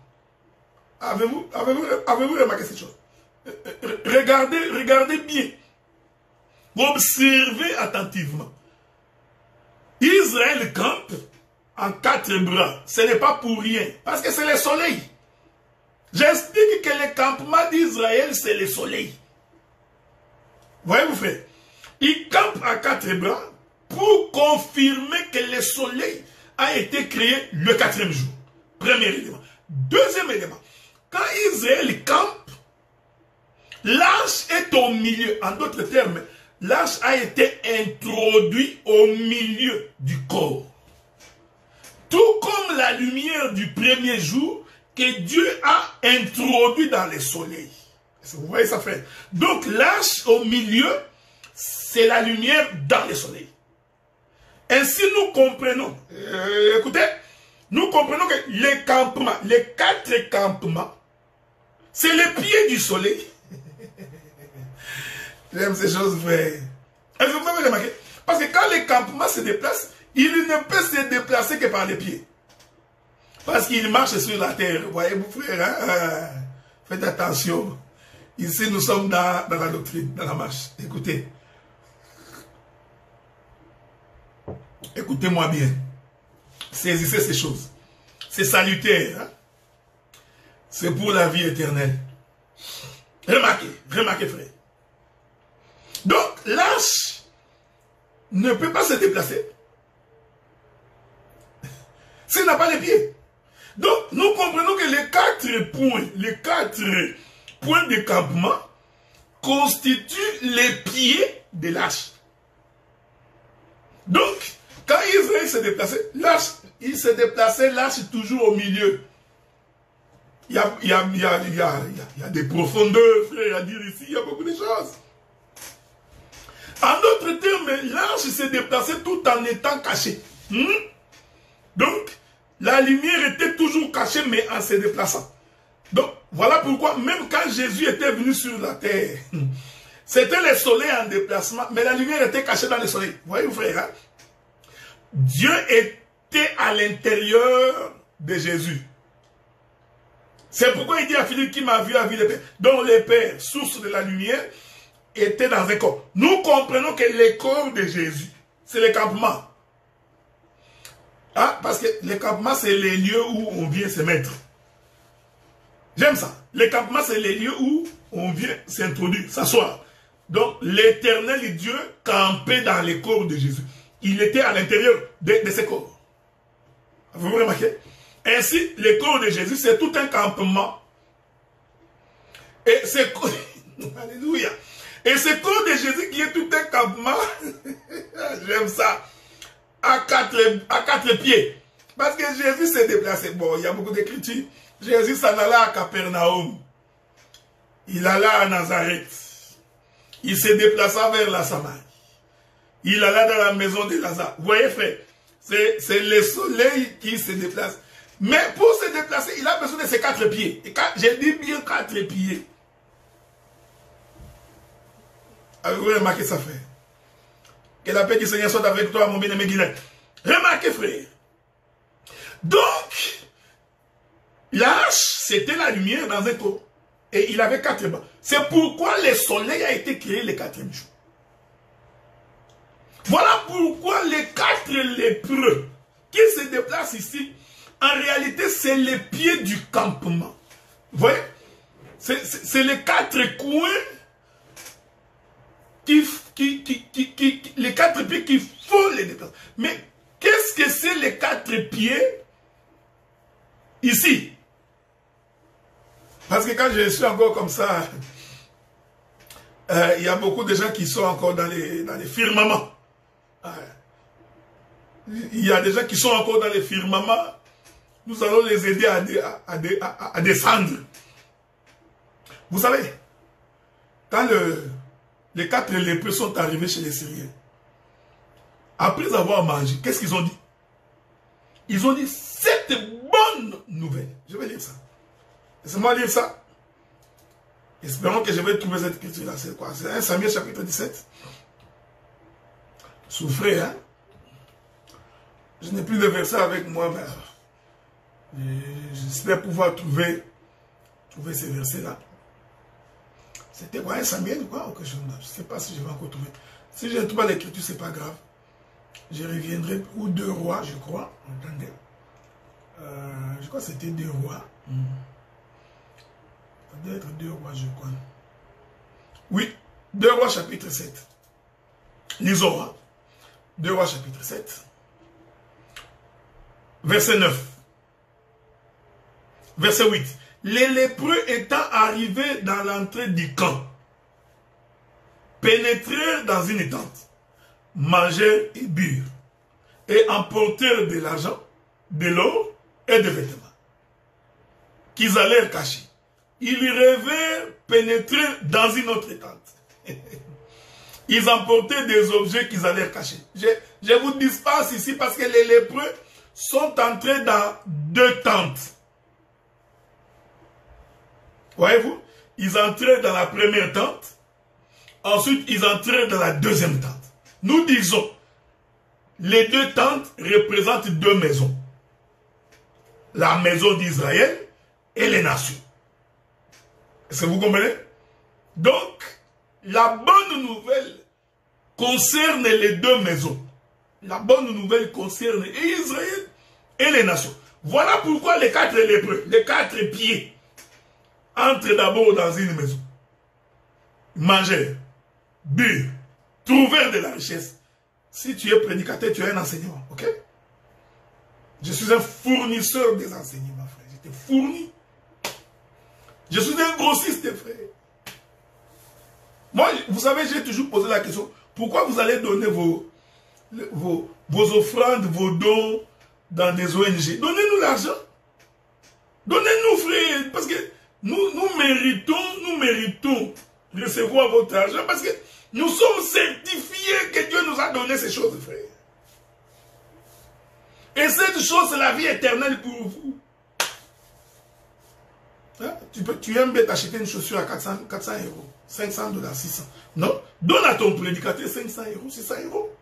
Avez-vous remarqué cette chose? Regardez bien. Observez attentivement. Israël campe en 4 bras. Ce n'est pas pour rien. Parce que c'est le soleil. J'explique que le campement d'Israël, c'est le soleil. Voyez-vous, frère? Il campe à 4 bras pour confirmer que le soleil a été créé le 4e jour. Premier élément. Deuxième élément. Quand Israël campe, l'arche est au milieu. En d'autres termes, l'arche a été introduit au milieu du corps. Tout comme la lumière du premier jour que Dieu a introduit dans le soleil. Vous voyez ça, frère? Donc l'arche au milieu, c'est la lumière dans le soleil. Ainsi nous comprenons, écoutez, nous comprenons que les campements, les 4 campements, c'est le pied du soleil. J'aime ces choses, frère. Est-ce que vous avez remarqué? Parce que quand les campements se déplacent, il ne peut se déplacer que par les pieds. Parce qu'il marche sur la terre. Voyez-vous, frère, hein? Faites attention. Ici, nous sommes dans la doctrine, dans la marche. Écoutez. Écoutez-moi bien. Saisissez ces choses. C'est salutaire. Hein? C'est pour la vie éternelle. Remarquez, frère. Donc, l'arche ne peut pas se déplacer s'il n'a pas les pieds. Donc, nous comprenons que les 4 points de campement constituent les pieds de l'arche. Donc, quand Israël se déplaçait, il se déplaçait l'arche toujours au milieu. Il y a des profondeurs, frère, à dire ici, il y a beaucoup de choses. En d'autres termes, l'arche se déplaçait tout en étant cachée. Donc, la lumière était toujours cachée, mais en se déplaçant. Donc, voilà pourquoi, même quand Jésus était venu sur la terre, c'était le soleil en déplacement, mais la lumière était cachée dans le soleil. Vous voyez, frère, hein? Dieu était à l'intérieur de Jésus. C'est pourquoi il dit à Philippe, qui m'a vu à vie le Père, dont le Père, source de la lumière, était dans un corps. Nous comprenons que le corps de Jésus, c'est le campement. Ah, parce que le campement, c'est les lieux où on vient se mettre. J'aime ça. Le campement, c'est les lieux où on vient s'introduire, s'asseoir. Donc, l'éternel Dieu campait dans le corps de Jésus. Il était à l'intérieur de ce corps. Vous remarquez? Ainsi, le corps de Jésus, c'est tout un campement. Et c'est... Alléluia. Et ce corps de Jésus qui est tout un campement, j'aime ça, à quatre pieds. Parce que Jésus s'est déplacé. Bon, il y a beaucoup d'écritures. Jésus s'en alla à Capernaum. Il alla à Nazareth. Il se déplaça vers la Samarie. Il alla dans la maison de Lazare. Vous voyez, frère, c'est le soleil qui se déplace. Mais pour se déplacer, il a besoin de ses 4 pieds. Et j'ai dit bien 4 pieds. Avez-vous remarqué ça, frère? Que la paix du Seigneur soit avec toi, mon bien-aimé Guilain. Remarquez, frère. Donc, l'arche, c'était la lumière dans un corps. Et il avait 4 bras. C'est pourquoi le soleil a été créé le 4e jour. Voilà pourquoi les 4 lépreux qui se déplacent ici, en réalité, c'est les pieds du campement. Vous voyez? C'est les 4 coins les 4 pieds qui font les déplacements. Mais qu'est-ce que c'est les 4 pieds ici? Parce que quand je suis encore comme ça, il y a beaucoup de gens qui sont encore dans les firmaments. Il y a des gens qui sont encore dans les firmaments. Nous allons les aider à descendre. Vous savez, quand les 4 lépreux sont arrivés chez les Syriens, après avoir mangé, qu'est-ce qu'ils ont dit? Ils ont dit, cette bonne nouvelle. Je vais lire ça. Laissez-moi lire ça. Espérons que je vais trouver cette écriture-là. C'est quoi? C'est 1 Samuel chapitre 17. Souffrez, hein? Je n'ai plus de verset avec moi, mais j'espère pouvoir trouver ces versets-là. C'était quoi, un Samuel ou quoi? Je ne sais pas si je vais encore trouver. Si je ne trouve pas l'écriture, ce n'est pas grave. Je reviendrai, ou 2 rois, je crois. Attendez. Je crois que c'était 2 rois. Ça doit être 2 rois, je crois. Oui, 2 rois chapitre 7. Lisons. 2 rois chapitre 7. Verset 9. Verset 8. Les lépreux étant arrivés dans l'entrée du camp, pénétrèrent dans une tente, mangèrent et burent, et emportèrent de l'argent, de l'or et des vêtements, qu'ils allèrent cacher. Ils rêvèrent pénétrer dans une autre tente. Ils emportaient des objets qu'ils allèrent cacher. Je vous dispense ici parce que les lépreux sont entrés dans 2 tentes. Voyez-vous? Ils entraient dans la première tente. Ensuite, ils entraient dans la deuxième tente. Nous disons, les 2 tentes représentent 2 maisons. La maison d'Israël et les nations. Est-ce que vous comprenez? Donc, la bonne nouvelle concerne les 2 maisons. La bonne nouvelle concerne Israël et les nations. Voilà pourquoi les 4 lépreux, les 4 pieds, entrent d'abord dans une maison. Mangèrent, burent, trouvèrent de la richesse. Si tu es prédicateur, tu es un enseignant, ok? Je suis un fournisseur des enseignements, frère. Je te fournis. Je suis un grossiste, frère. Moi, vous savez, j'ai toujours posé la question, pourquoi vous allez donner vos offrandes, vos dons dans des ONG? Donnez-nous l'argent. Donnez-nous, frère, parce que nous méritons recevoir votre argent, parce que nous sommes certifiés que Dieu nous a donné ces choses, frère. Et cette chose, c'est la vie éternelle pour vous. Hein? Tu aimes bien t'acheter une chaussure à 400 euros, 500 $, 600. Non, donne à ton prédicateur 500 euros, 600 euros.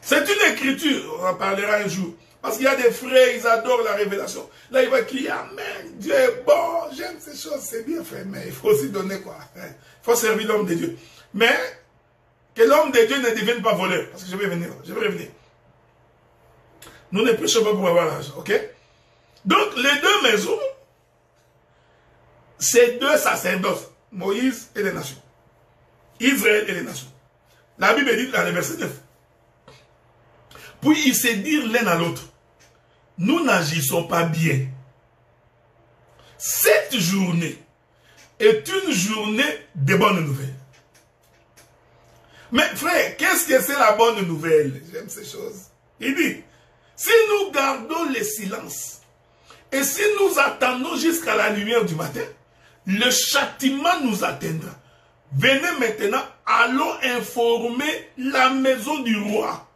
C'est une écriture, on en parlera un jour. Parce qu'il y a des frères, ils adorent la révélation. Là, il va crier, Amen, Dieu est bon, j'aime ces choses, c'est bien fait, mais il faut aussi donner quoi. Il faut servir l'homme de Dieu. Mais, que l'homme de Dieu ne devienne pas voleur. Parce que je vais revenir. Nous ne prêchons pas pour avoir l'argent, ok? Donc, les 2 maisons, c'est 2 sacerdoces, Moïse et les nations. Israël et les nations. La Bible dit dans le verset 9. Puis ils se dirent l'un à l'autre, nous n'agissons pas bien. Cette journée est une journée de bonnes nouvelles. Mais frère, qu'est-ce que c'est la bonne nouvelle? J'aime ces choses. Il dit, si nous gardons le silence, et si nous attendons jusqu'à la lumière du matin, le châtiment nous atteindra. Venez maintenant, allons informer la maison du roi.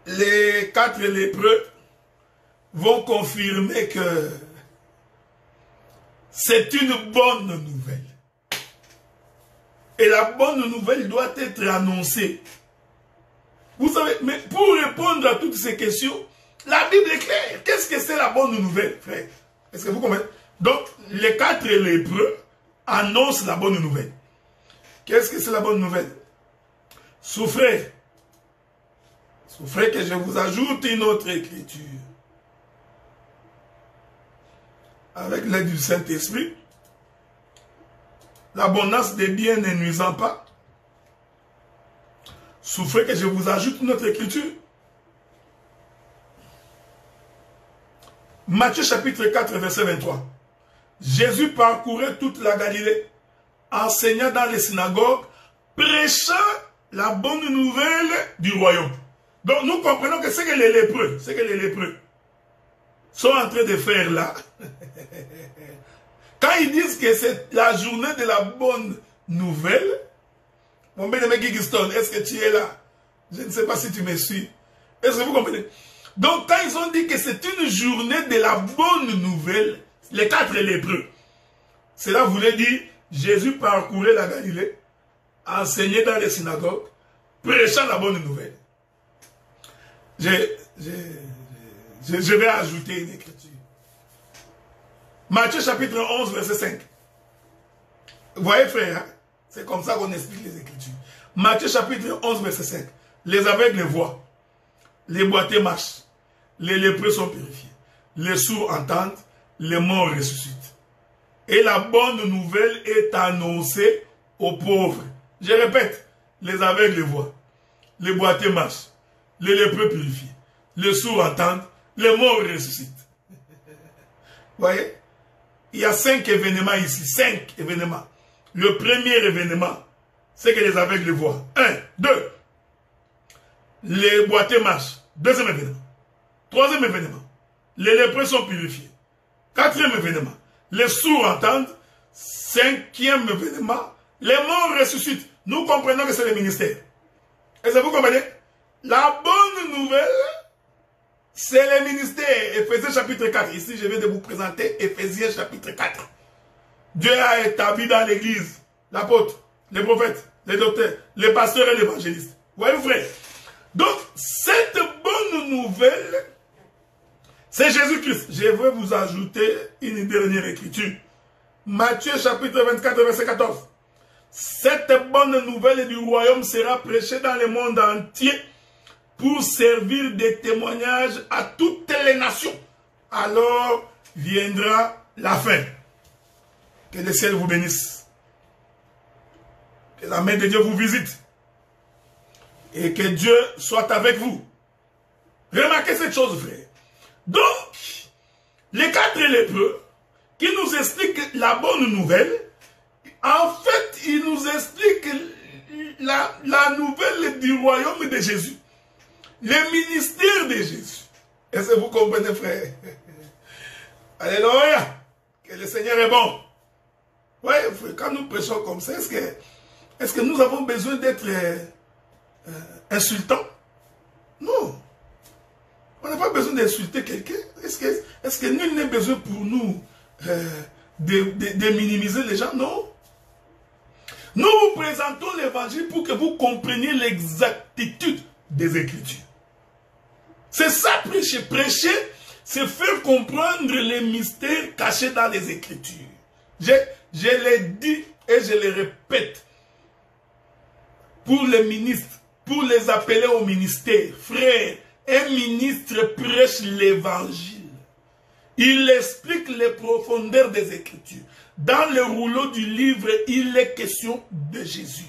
Les 4 lépreux vont confirmer que c'est une bonne nouvelle. Et la bonne nouvelle doit être annoncée. Vous savez, mais pour répondre à toutes ces questions, la Bible est claire. Qu'est-ce que c'est la bonne nouvelle, frère? Est-ce que vous comprenez? Donc, les 4 lépreux annoncent la bonne nouvelle. Qu'est-ce que c'est la bonne nouvelle? Souffrez. Souffrez que je vous ajoute une autre écriture. Avec l'aide du Saint-Esprit, l'abondance des biens ne nuisant pas. Souffrez que je vous ajoute une autre écriture. Matthieu chapitre 4, verset 23. Jésus parcourait toute la Galilée, enseignant dans les synagogues, prêchant la bonne nouvelle du royaume. Donc nous comprenons que c'est que les lépreux sont en train de faire là. Quand ils disent que c'est la journée de la bonne nouvelle, mon bien-aimé Gigiston, est-ce que tu es là? Je ne sais pas si tu me suis. Est-ce que vous comprenez? Donc quand ils ont dit que c'est une journée de la bonne nouvelle, les 4 lépreux, cela voulait dire Jésus parcourait la Galilée, enseignait dans les synagogues, prêchant la bonne nouvelle. Je vais ajouter une écriture. Matthieu chapitre 11, verset 5. Vous voyez, frère, hein? C'est comme ça qu'on explique les Écritures. Matthieu chapitre 11, verset 5. Les aveugles voient, les boiteux marchent, les lépreux sont purifiés, les sourds entendent, les morts ressuscitent. Et la bonne nouvelle est annoncée aux pauvres. Je répète, les aveugles voient, les boiteux marchent, les lépreux purifiés, les sourds entendent, les morts ressuscitent. Vous voyez? Il y a 5 événements ici, 5 événements. Le premier événement, c'est que les aveugles voient. 1, 2. Les boiteux marchent. Deuxième événement. Troisième événement. Les lépreux sont purifiés. Quatrième événement. Les sourds entendent. Cinquième événement. Les morts ressuscitent. Nous comprenons que c'est le ministère. Est-ce que vous comprenez? La bonne nouvelle, c'est le ministère. Éphésiens chapitre 4. Ici, je viens de vous présenter Éphésiens chapitre 4. Dieu a établi dans l'église l'apôtre, les prophètes, les docteurs, les pasteurs et les évangélistes. Voyez-vous, frère? Donc, cette bonne nouvelle, c'est Jésus-Christ. Je vais vous ajouter une dernière écriture. Matthieu chapitre 24, verset 14. Cette bonne nouvelle du royaume sera prêchée dans le monde entier pour servir de témoignage à toutes les nations. Alors viendra la fin. Que le ciel vous bénisse. Que la main de Dieu vous visite. Et que Dieu soit avec vous. Remarquez cette chose, frère. Donc, les 4 lépreux qui nous expliquent la bonne nouvelle, en fait, ils nous expliquent la nouvelle du royaume de Jésus. Le ministère de Jésus. Est-ce que vous comprenez, frère? Alléluia. Que le Seigneur est bon. Oui, quand nous prêchons comme ça, est-ce que nous avons besoin d'être insultants? Non. On n'a pas besoin d'insulter quelqu'un. Est-ce que nul n'est besoin pour nous de minimiser les gens? Non. Nous vous présentons l'évangile pour que vous compreniez l'exactitude des Écritures. C'est ça, prêcher. Prêcher, c'est faire comprendre les mystères cachés dans les Écritures. Je l'ai dit et je le répète. Pour les ministres, pour les appeler au ministère, frère, un ministre prêche l'évangile. Il explique les profondeurs des Écritures. Dans le rouleau du livre, il est question de Jésus.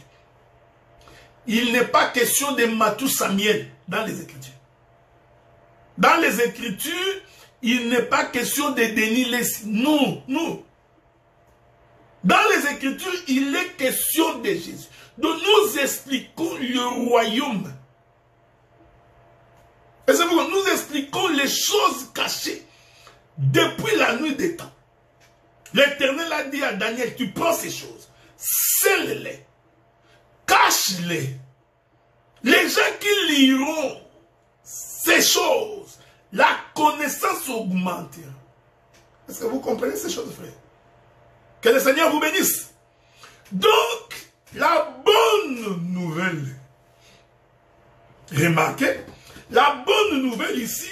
Il n'est pas question de Matthieu Samuel dans les Écritures. Dans les Écritures, il n'est pas question de Denis Leslie. Non, non. Dans les Écritures, il est question de Jésus. Donc nous expliquons le royaume. Et c'est pourquoi nous expliquons les choses cachées depuis la nuit des temps. L'Éternel a dit à Daniel, tu prends ces choses, scelle-les, cache-les. Les gens qui liront ces choses, la connaissance augmentera. Est-ce que vous comprenez ces choses, frère? Que le Seigneur vous bénisse. Donc, la bonne nouvelle, remarquez, la bonne nouvelle ici,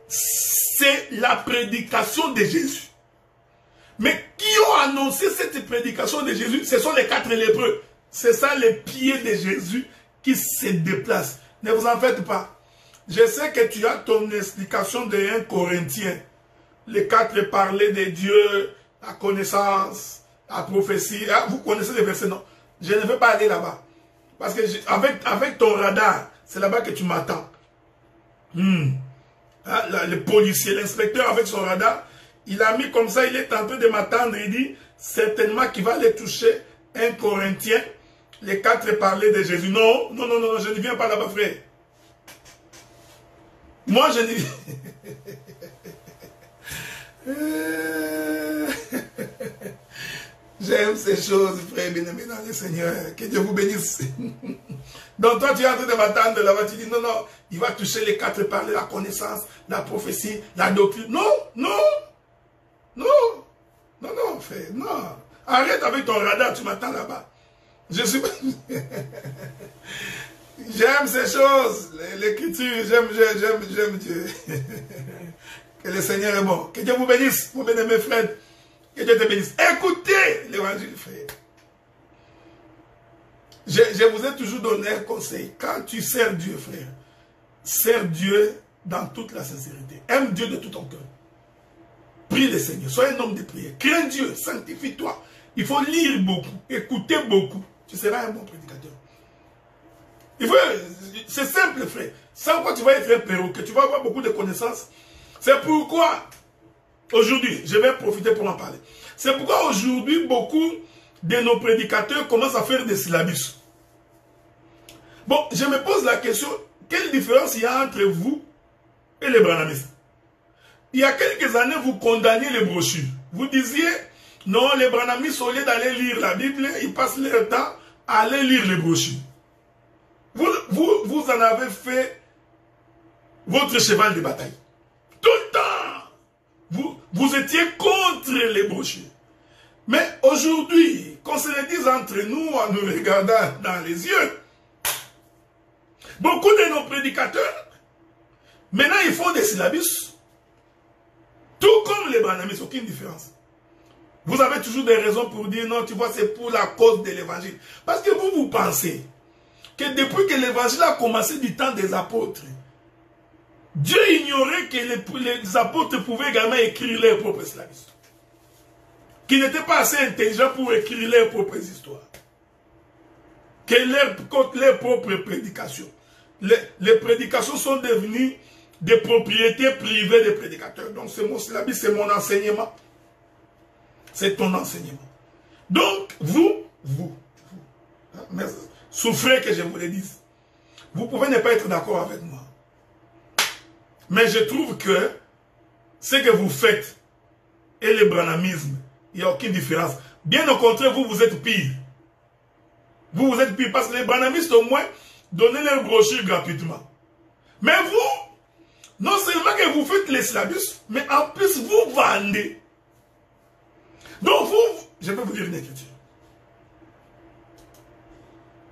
c'est la prédication de Jésus. Mais qui ont annoncé cette prédication de Jésus? Ce sont les 4 lépreux. C'est ça les pieds de Jésus qui se déplacent. Ne vous en faites pas. Je sais que tu as ton explication de 1 Corinthiens. Les 4 parlaient de Dieu, la connaissance, la prophétie. Ah, vous connaissez les versets, non? Je ne veux pas aller là-bas. Parce que avec ton radar, c'est là-bas que tu m'attends. Ah, le policier, l'inspecteur avec son radar, il a mis comme ça, il est en train de m'attendre. Il dit certainement qu'il va aller toucher 1 Corinthiens. Les 4 parlaient de Jésus. Non, non, non, non, je ne viens pas là-bas, frère. Moi, je ne... J'aime ces choses, frère bien-aimé dans le Seigneur. Que Dieu vous bénisse. Donc toi, tu es en train de m'attendre là-bas. Tu dis non, non, il va toucher les 4 parler, la connaissance, la prophétie, la doctrine. Non, non, non, non, non, frère, non. Arrête avec ton radar, tu m'attends là-bas. Je suis... J'aime ces choses, l'écriture, j'aime Dieu. Que le Seigneur est bon. Que Dieu vous bénisse, mon bien-aimé frère. Que Dieu te bénisse. Écoutez l'évangile, frère. Je vous ai toujours donné un conseil. Quand tu sers Dieu, frère, sers Dieu dans toute la sincérité. Aime Dieu de tout ton cœur. Prie le Seigneur. Sois un homme de prière. Crains Dieu. Sanctifie-toi. Il faut lire beaucoup. Écouter beaucoup. Tu seras un bon prédicateur. C'est simple, frère. Sans quoi tu vas être un perroquet. Tu vas avoir beaucoup de connaissances. C'est pourquoi, aujourd'hui, je vais profiter pour en parler. C'est pourquoi aujourd'hui, beaucoup de nos prédicateurs commencent à faire des syllabus. Bon, je me pose la question, quelle différence il y a entre vous et les branhamistes? Il y a quelques années, vous condamniez les brochures. Vous disiez, non, les branhamistes, au lieu d'aller lire la Bible, ils passent leur temps à aller lire les brochures. Vous en avez fait votre cheval de bataille. Tout le temps, vous étiez contre les brochures. Mais aujourd'hui, qu'on se le dise entre nous, en nous regardant dans les yeux, beaucoup de nos prédicateurs, maintenant ils font des syllabus. Tout comme les branhamistes, aucune différence. Vous avez toujours des raisons pour dire non, tu vois, c'est pour la cause de l'évangile. Parce que vous pensez que depuis que l'évangile a commencé du temps des apôtres, Dieu ignorait que les apôtres pouvaient également écrire leurs propres syllabus. Qui n'étaient pas assez intelligents pour écrire leurs propres histoires. Que leurs propres prédications. Les prédications sont devenues des propriétés privées des prédicateurs. Donc c'est mon syllabus, c'est mon enseignement. C'est ton enseignement. Donc vous, mais souffrez que je vous le dise. Vous pouvez ne pas être d'accord avec moi. Mais je trouve que ce que vous faites et le branhamisme, il n'y a aucune différence. Bien au contraire, vous êtes pire. Vous êtes pire parce que les branhamistes au moins donnez leurs brochures gratuitement. Mais vous, non seulement que vous faites les syllabus, mais en plus vous vendez. Donc je vais vous lire une écriture.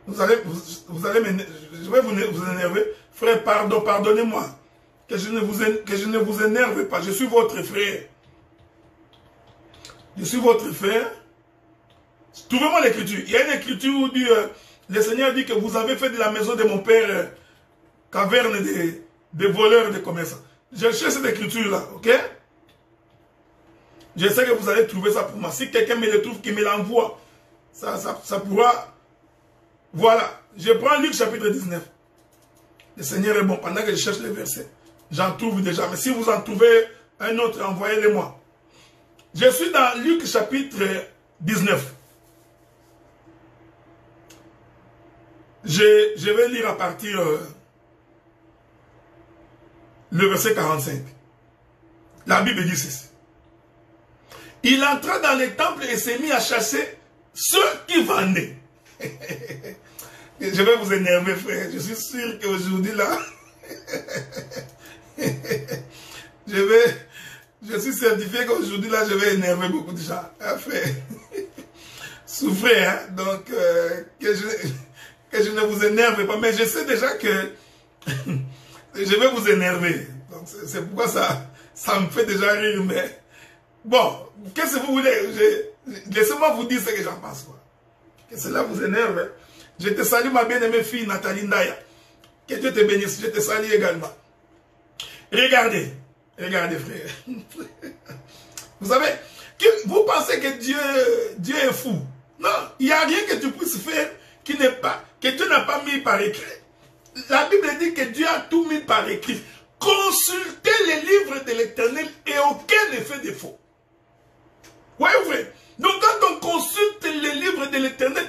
Je vais vous énerver. Frère, pardonnez-moi. Que je ne vous énerve pas. Je suis votre frère. Je suis votre frère. Trouvez-moi l'écriture. Il y a une écriture où dit, le Seigneur dit que vous avez fait de la maison de mon père caverne des voleurs et des commerçants. Je cherche cette écriture-là, ok? Je sais que vous allez trouver ça pour moi. Si quelqu'un me le trouve, qu'il me l'envoie, ça pourra... Voilà. Je prends Luc chapitre 19. Le Seigneur est bon. Pendant que je cherche les versets, j'en trouve déjà. Mais si vous en trouvez un autre, envoyez-le-moi. Je suis dans Luc chapitre 19. Je vais lire à partir le verset 45. La Bible dit ceci. Il entra dans les temples et s'est mis à chasser ceux qui vendaient. Je vais vous énerver, frère. Je suis sûr qu'aujourd'hui, là, je suis certifié qu'aujourd'hui, là, je vais énerver beaucoup de gens. Hein, frère. Souffrez, hein. Donc, que je ne vous énerve pas. Mais je sais déjà que je vais vous énerver. Donc, c'est pourquoi ça me fait déjà rire. Mais bon, qu'est-ce que vous voulez? Laissez-moi vous dire ce que j'en pense. Quoi. Que cela vous énerve. Je te salue, ma bien-aimée fille Nathalie Ndaya. Que Dieu te bénisse. Je te salue également. Regardez, frère. Vous savez, vous pensez que Dieu est fou. Non, il n'y a rien que tu puisses faire que Dieu n'a pas mis par écrit. La Bible dit que Dieu a tout mis par écrit. Consultez les livres de l'Éternel et aucun ne fait défaut. Oui, vrai. Donc quand on consulte les livres de l'Éternel,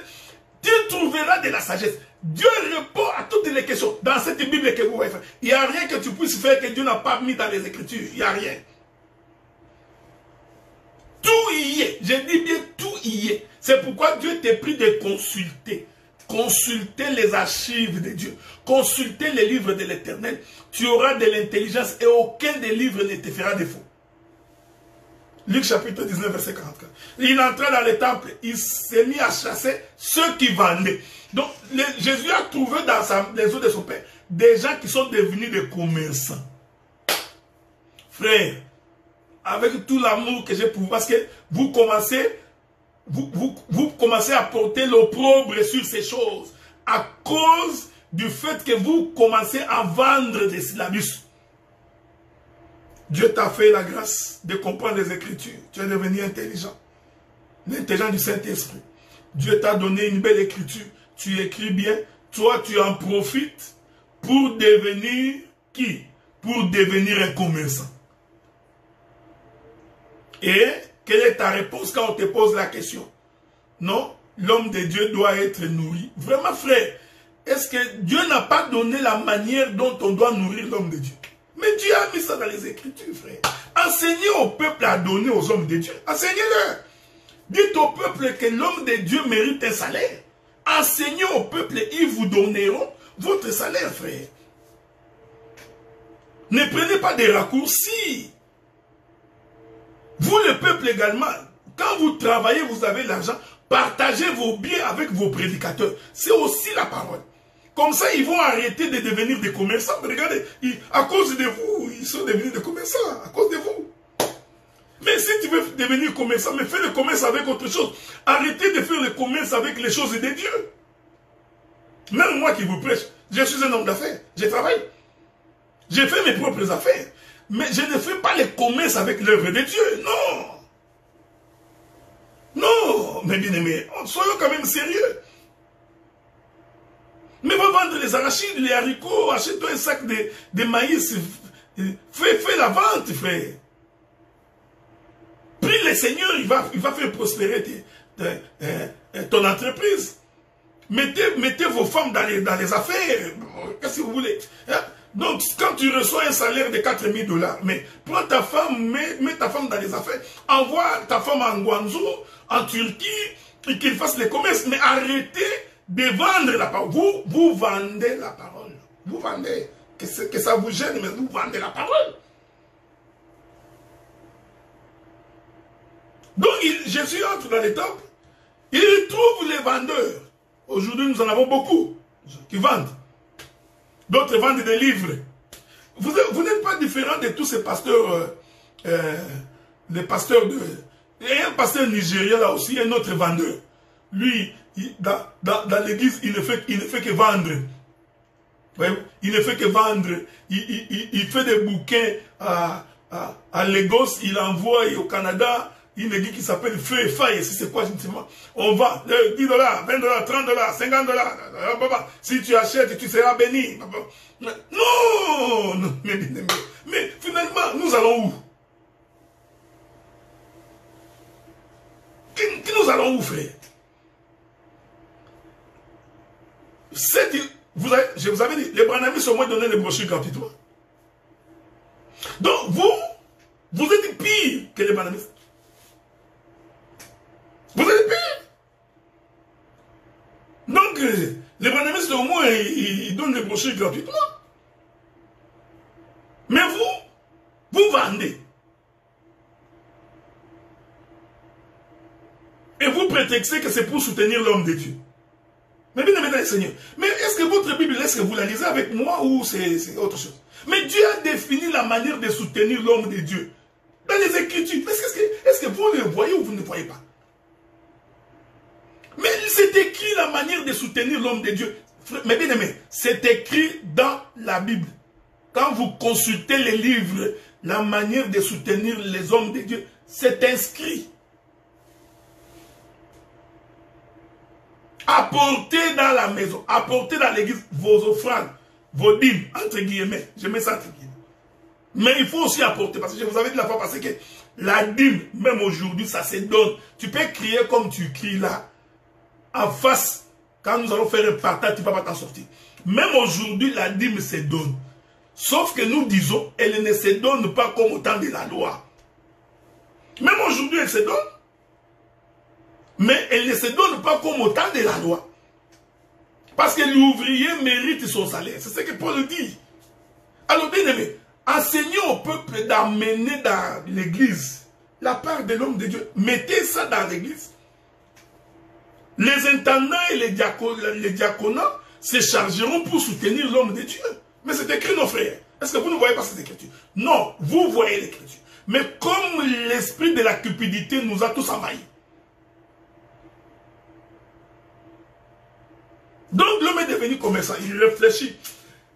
Dieu trouvera de la sagesse. Dieu répond à toutes les questions. Dans cette Bible que vous voyez faire, il n'y a rien que tu puisses faire que Dieu n'a pas mis dans les Écritures. Il n'y a rien. Tout y est. Je dis bien tout y est. C'est pourquoi Dieu t'a pris de consulter. Consulter les archives de Dieu. Consulter les livres de l'Éternel. Tu auras de l'intelligence et aucun des livres ne te fera défaut. Luc chapitre 19, verset 44. Il entrait dans le temple, il s'est mis à chasser ceux qui vendaient. Donc, Jésus a trouvé dans les eaux de son Père des gens qui sont devenus des commerçants. Frère, avec tout l'amour que j'ai pour vous, parce que vous commencez, vous commencez à porter l'opprobre sur ces choses à cause du fait que vous commencez à vendre des syllabus. Dieu t'a fait la grâce de comprendre les Écritures. Tu es devenu intelligent. L'intelligent du Saint-Esprit. Dieu t'a donné une belle écriture. Tu écris bien. Toi, tu en profites pour devenir qui? Pour devenir un commerçant. Et quelle est ta réponse quand on te pose la question? Non, l'homme de Dieu doit être nourri. Vraiment, frère, est-ce que Dieu n'a pas donné la manière dont on doit nourrir l'homme de Dieu? Mais Dieu a mis ça dans les Écritures, frère. Enseignez au peuple à donner aux hommes de Dieu. Enseignez-leur. Dites au peuple que l'homme de Dieu mérite un salaire. Enseignez au peuple et ils vous donneront votre salaire, frère. Ne prenez pas des raccourcis. Vous, le peuple également, quand vous travaillez, vous avez l'argent, partagez vos biens avec vos prédicateurs. C'est aussi la parole. Comme ça, ils vont arrêter de devenir des commerçants. Regardez, à cause de vous, ils sont devenus des commerçants. À cause de vous. Mais si tu veux devenir commerçant, mais fais le commerce avec autre chose. Arrêtez de faire le commerce avec les choses de Dieu. Même moi qui vous prêche, je suis un homme d'affaires. Je travaille. J'ai fait mes propres affaires. Mais je ne fais pas le commerce avec l'œuvre de Dieu. Non. Non. Mais bien aimé, soyons quand même sérieux. Mais va vendre les arachides, les haricots, achète-toi un sac de maïs. Fais la vente, frère. Prie le Seigneur, il va faire prospérer ton entreprise. Mettez vos femmes dans les affaires. Qu'est-ce que vous voulez? Hein? Donc, quand tu reçois un salaire de 4 000 $, mais prends ta femme, mets ta femme dans les affaires. Envoie ta femme en Guangzhou, en Turquie, et qu'il fasse les commerces. Mais arrêtez de vendre la parole. Vous vendez la parole. Vous vendez. Que ça vous gêne, mais vous vendez la parole. Donc, Jésus entre dans les temples. Il trouve les vendeurs. Aujourd'hui, nous en avons beaucoup qui vendent. D'autres vendent des livres. Vous n'êtes pas différent de tous ces pasteurs, les pasteurs de... Il y a un pasteur nigérien là aussi, un autre vendeur. Lui, dans l'église, il ne fait que vendre. Ouais, il ne fait que vendre. Il fait des bouquins à Lagos, il envoie au Canada. Une église qui s'appelle Feu et Faille, si c'est quoi, je ne sais pas. On vend 10 $, 20 $, 30 $, 50 $. Si tu achètes, tu seras béni. Non, mais finalement, nous allons où? Nous allons où, frère? Je vous avais dit, les branamis au moins donné les brochures gratuitement. Donc, vous êtes pire que les branamis. Vous êtes pire. Donc, les branamis au moins, ils donnent les brochures gratuitement. Mais vous vendez. Et vous prétextez que c'est pour soutenir l'homme de Dieu. Mais bien évidemment, Seigneur. Mais est-ce que votre Bible, est-ce que vous la lisez avec moi ou c'est autre chose? Mais Dieu a défini la manière de soutenir l'homme de Dieu. Dans les Écritures. Est-ce que vous le voyez ou vous ne le voyez pas? Mais c'est écrit la manière de soutenir l'homme de Dieu. Mais bien aimé, c'est écrit dans la Bible. Quand vous consultez les livres, la manière de soutenir les hommes de Dieu, c'est inscrit. Apportez dans la maison, apportez dans l'église vos offrandes, vos dîmes, entre guillemets. Je mets ça entre guillemets. Mais il faut aussi apporter, parce que je vous avais dit la fois passée que la dîme, même aujourd'hui, ça se donne. Tu peux crier comme tu cries là. En face, quand nous allons faire un partage, tu ne vas pas t'en sortir. Même aujourd'hui, la dîme se donne. Sauf que nous disons, elle ne se donne pas comme au temps de la loi. Même aujourd'hui, elle se donne. Mais elle ne se donne pas comme au temps de la loi. Parce que l'ouvrier mérite son salaire. C'est ce que Paul dit. Alors, bien aimé, enseignez au peuple d'amener dans l'église la part de l'homme de Dieu. Mettez ça dans l'église. Les intendants et les diaconats se chargeront pour soutenir l'homme de Dieu. Mais c'est écrit, nos frères. Est-ce que vous ne voyez pas cette écriture? Non, vous voyez l'écriture. Mais comme l'esprit de la cupidité nous a tous envahis. Donc l'homme est devenu commerçant. Il réfléchit.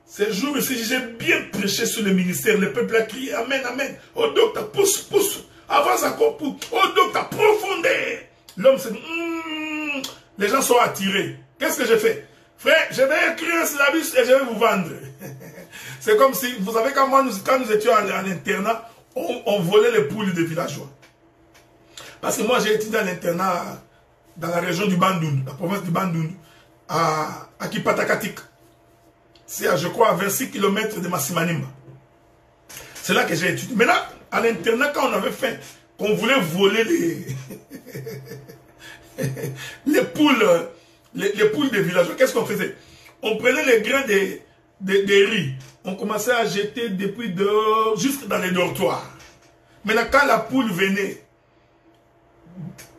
Ces jours ici, j'ai bien prêché sur le ministère. Le peuple a crié Amen, Amen. Oh docteur, pousse, pousse. Avance encore, pousse. Oh docteur, profondeur. L'homme se dit les gens sont attirés. Qu'est-ce que j'ai fait? Frère, je vais écrire un syllabus et je vais vous vendre. C'est comme si, vous savez, quand nous étions en internat, on volait les poules des villageois. Parce que moi, j'ai étudié à l'internat dans la région du Bandung, la province du Bandung, à Kipatakatik. C'est, je crois, à 26 km de Massimanimba. C'est là que j'ai étudié. Maintenant, à l'internat, quand on avait faim, qu'on voulait voler les poules des villageois, qu'est-ce qu'on faisait? On prenait les grains de riz. On commençait à jeter depuis dehors, jusque dans les dortoirs. Maintenant, quand la poule venait,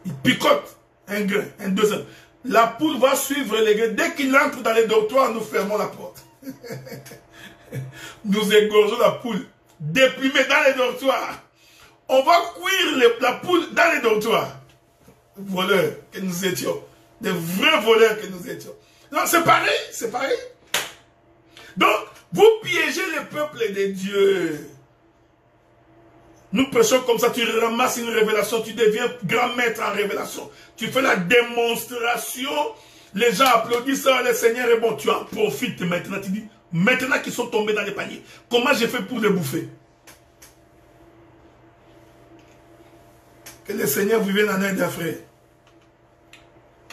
il picote un grain, un deuxième. La poule va suivre les grains. Dès qu'il entre dans les dortoirs, nous fermons la porte. Nous égorgeons la poule, déplumer dans les dortoirs. On va cuire la poule dans les dortoirs. Voleurs que nous étions. Des vrais voleurs que nous étions. Non, c'est pareil, c'est pareil. Donc, vous piégez le peuple de Dieu. Nous prêchons comme ça, tu ramasses une révélation, tu deviens grand maître en révélation. Tu fais la démonstration, les gens applaudissent, le Seigneur est bon, tu en profites maintenant. Tu dis, maintenant qu'ils sont tombés dans les paniers, comment j'ai fait pour les bouffer? Que le Seigneur vous vienne en aide, frère.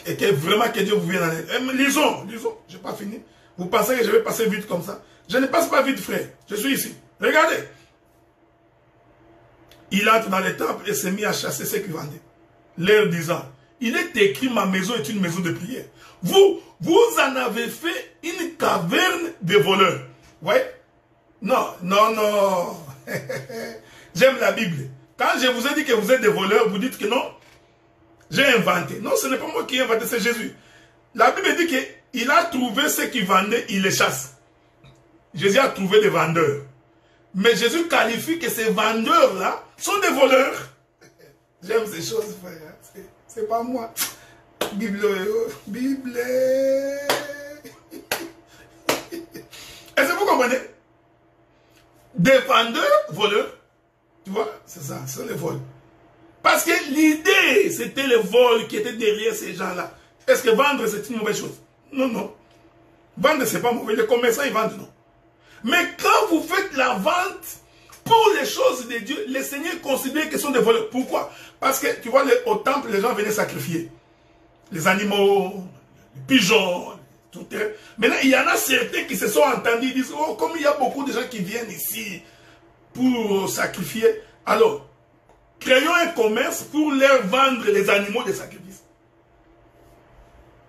Et que vraiment que Dieu vous vienne en aide. Lisons, je n'ai pas fini. Vous pensez que je vais passer vite comme ça? Je ne passe pas vite, frère. Je suis ici. Regardez. Il entre dans les temples et s'est mis à chasser ceux qui vendaient. Leur disant, il est écrit, ma maison est une maison de prière. Vous en avez fait une caverne de voleurs. Vous voyez? Non. J'aime la Bible. Quand je vous ai dit que vous êtes des voleurs, vous dites que non. J'ai inventé. Non, ce n'est pas moi qui ai inventé, c'est Jésus. La Bible dit qu'il a trouvé ceux qui vendaient, il les chasse. Jésus a trouvé des vendeurs. Mais Jésus qualifie que ces vendeurs-là sont des voleurs. J'aime ces choses, frère. C'est pas moi. Bible. Est-ce que vous comprenez? Des vendeurs, voleurs. Tu vois, c'est ça, c'est les vols. Parce que l'idée, c'était le vol qui était derrière ces gens-là. Est-ce que vendre, c'est une mauvaise chose? Non. Vendre, c'est pas mauvais. Les commerçants, ils vendent, non. Mais quand vous faites la vente pour les choses de Dieu, les seigneurs considèrent qu'ils sont des voleurs. Pourquoi? Parce que, tu vois, au temple, les gens venaient sacrifier. Les animaux, les pigeons, tout. Maintenant, il y en a certains qui se sont entendus, ils disent, oh, comme il y a beaucoup de gens qui viennent ici pour sacrifier, alors, créons un commerce pour leur vendre les animaux de sacrifice.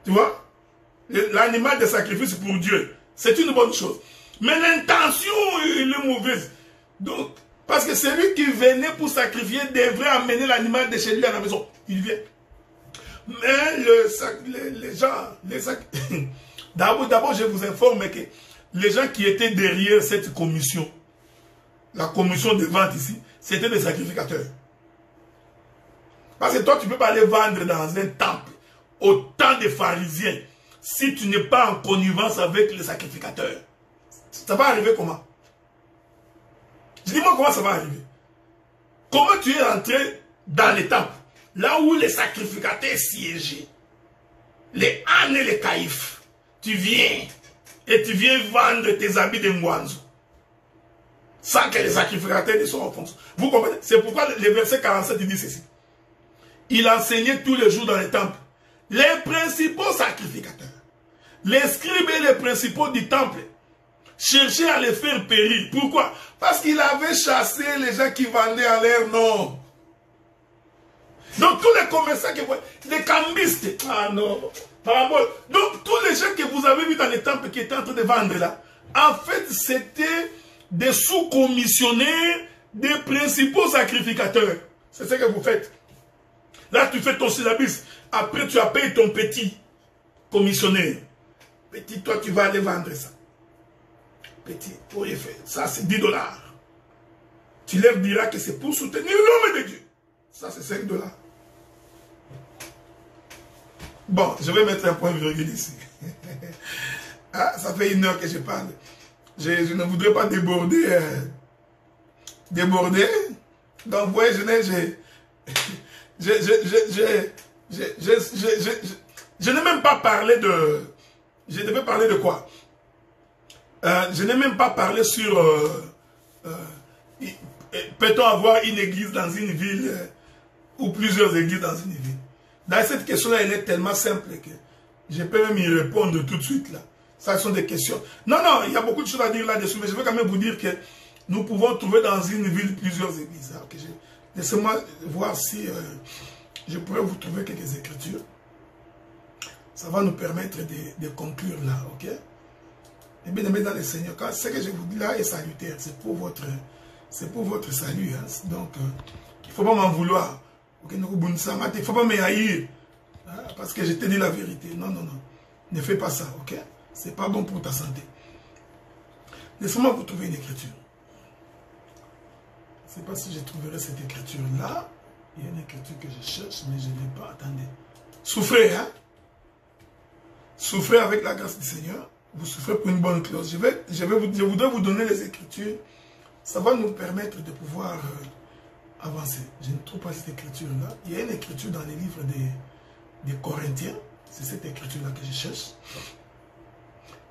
Tu vois? L'animal de sacrifice pour Dieu, c'est une bonne chose. Mais l'intention est mauvaise. Donc, parce que celui qui venait pour sacrifier devrait amener l'animal de chez lui à la maison. Il vient. Mais les gens, d'abord je vous informe que les gens qui étaient derrière cette commission, la commission de vente ici, c'était des sacrificateurs. Parce que toi, tu ne peux pas aller vendre dans un temple autant de pharisiens si tu n'es pas en connivence avec les sacrificateurs. Ça va arriver comment? Dis-moi comment ça va arriver. Comment tu es entré dans les temples, là où les sacrificateurs siégeaient, les ânes et les caïfs, tu viens et tu viens vendre tes habits de Mwanzo sans que les sacrificateurs ne soient en fonction. Vous comprenez? C'est pourquoi le verset 47 il dit ceci. Il enseignait tous les jours dans les temples les principaux sacrificateurs, les scribes et les principaux du temple cherchaient à les faire périr. Pourquoi? Parce qu'il avait chassé les gens qui vendaient en leur nom. Donc tous les commerçants que vous voyez, les cambistes, ah non, donc tous les gens que vous avez vus dans les temples qui étaient en train de vendre là, en fait c'était des sous-commissionnaires des principaux sacrificateurs. C'est ce que vous faites. Là, tu fais ton syllabus. Après, tu as payé ton petit commissionnaire. Petit, toi, tu vas aller vendre ça. Petit, pour y faire. Ça, c'est 10 $. Tu leur diras que c'est pour soutenir l'homme de Dieu. Ça, c'est 5 $. Bon, je vais mettre un point virgule ici. Ah, ça fait 1 heure que je parle. Je ne voudrais pas déborder. Donc, vous voyez, je n'ai même pas parlé de... Je devais parler de quoi? Je n'ai même pas parlé sur... peut-on avoir une église dans une ville ou plusieurs églises dans une ville? Dans cette question-là, elle est tellement simple que je peux même y répondre tout de suite là. Ça, ce sont des questions. Non, non, il y a beaucoup de choses à dire là-dessus, mais je veux quand même vous dire que nous pouvons trouver dans une ville plusieurs églises. Okay, laissez-moi voir si je pourrais vous trouver quelques écritures. Ça va nous permettre de conclure là, ok? Et bien aimé dans le Seigneur, quand ce que je vous dis là est salutaire, c'est pour votre salut. Hein. Donc, il ne faut pas m'en vouloir. Okay? Il ne faut pas me haïr. Hein? Parce que je te dis la vérité. Non, non, non. Ne fais pas ça, ok? Ce n'est pas bon pour ta santé. Laissez-moi vous trouver une écriture. Je ne sais pas si je trouverai cette écriture-là. Il y a une écriture que je cherche, mais je ne l'ai pas. Attendez. Souffrez, hein? Souffrez avec la grâce du Seigneur. Vous souffrez pour une bonne cause. Je voudrais vous donner les écritures. Ça va nous permettre de pouvoir avancer. Je ne trouve pas cette écriture-là. Il y a une écriture dans les livres des Corinthiens. C'est cette écriture-là que je cherche.